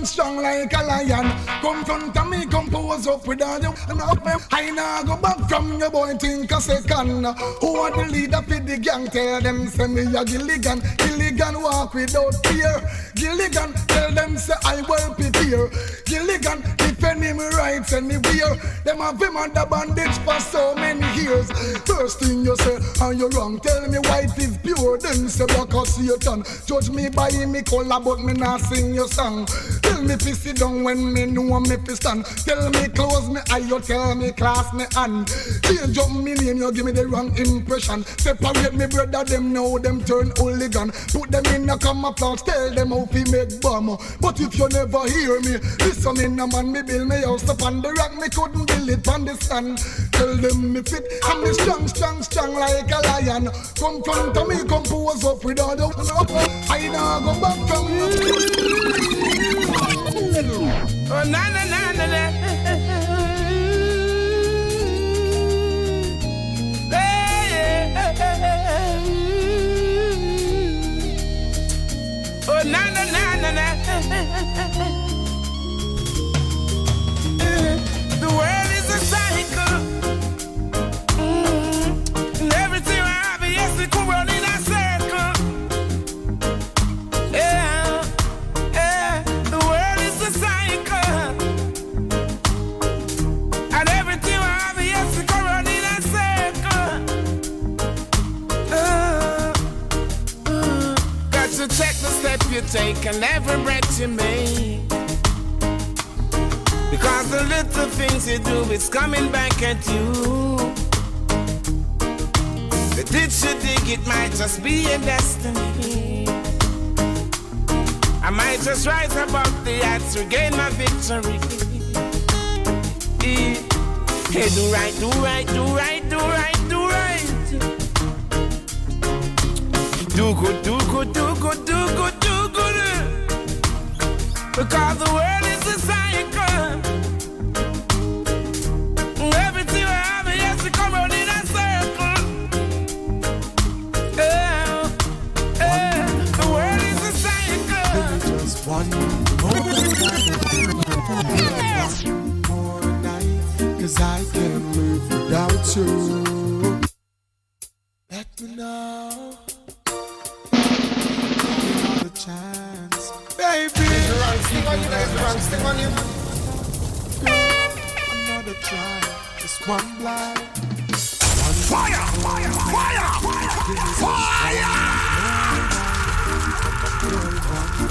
strong like a lion. Come front of me, come pose up without you. And up me, I now go back from your boy, think a second. Who are the leader for the gang? Tell them say me a Gilligan. Gilligan walk without fear. Gilligan tell them say I well prepare. Gilligan defend him rights anywhere. Them have him under bandage for so many years. First thing you say, are you wrong? Tell me white is pure. Then say black or Satan. Judge me by me color, but me not sing your song. Tell me to sit down when me know me to stand. Tell me close me eye, you tell me class me hand. Change up me name, you give me the wrong impression. Separate me brother, them know them turn hooligan. Put them in a camouflage, tell them how to make bomb. But if you never hear me, listen me no man, me build me house up on the rock, me couldn't build it on the sand. Tell them me fit, I'm me strong like a lion. Come front of me, come pose up without the I now go back from you. Oh na na na na na. Oh na na na na na. The world is a cycle. And everything I have, yes, it could run in a circle. Yeah, yeah. The world is a cycle. And everything I have, yes, it could run in a circle. Got to check the step you take and every breath you make. Because the little things you do is coming back at you. The ditch you dig, it might just be a destiny. I might just rise above the odds, regain my victory. Hey, do right, do right, do right, do right, do right. Do good, do good, do good, do good, do good. Because the world is a cycle. Everything I have, yes, it come round in a circle. The world is a cycle. Just one more night, 'cause I can't live without you. Let me know. Another chance, baby. Stick on you, stick on you. Another try, just one blind. Fire! Fire! Fire! Fire!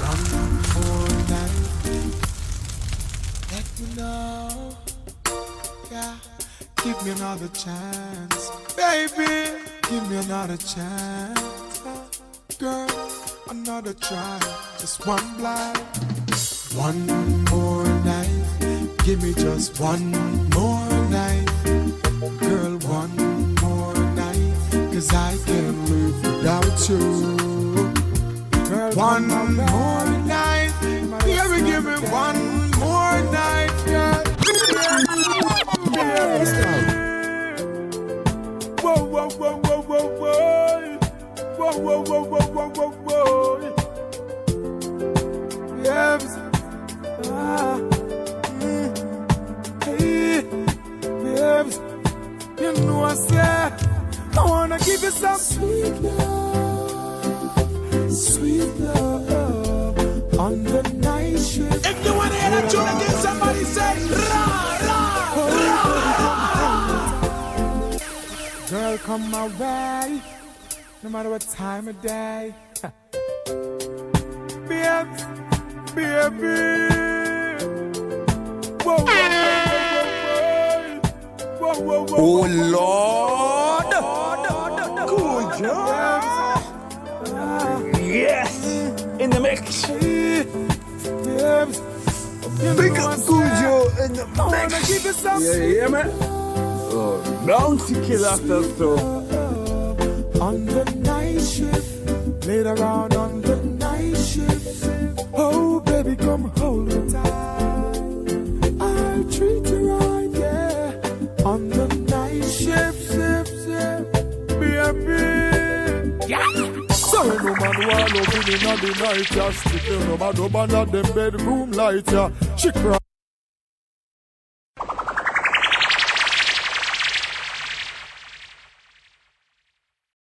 One more night. Let me know. Yeah, give me another chance, baby. Give me another chance, girl. Another try, just one blind. One more night. Give me just one more night, girl, one more night, 'cause I can't live without you. Girl, one more night, baby, give me one more night, girl. Whoa, whoa, whoa, whoa, whoa, whoa. Whoa, whoa, whoa, whoa, whoa, whoa, whoa. Yes. Babes, you know I said I wanna give you some sweet love on the night shift. If you wanna hear that tune again, somebody say ra ra ra. Girl, come my way, no matter what time of day. Babes, baby. Whoa, whoa, whoa, whoa, whoa. Oh Lord! Cool job! Yes! In the mix! Big up Cool Joe in the mix! Yeah, man! Oh, bouncy kill after so. On the night shift, later on the night shift. Oh, baby, come hold me tight. I'll treat you right, yeah. On the night shift, baby. Yeah. Sorry, no man, war loving in the night, yeah. Stick them rubber dub under them bedroom light, yeah. She cry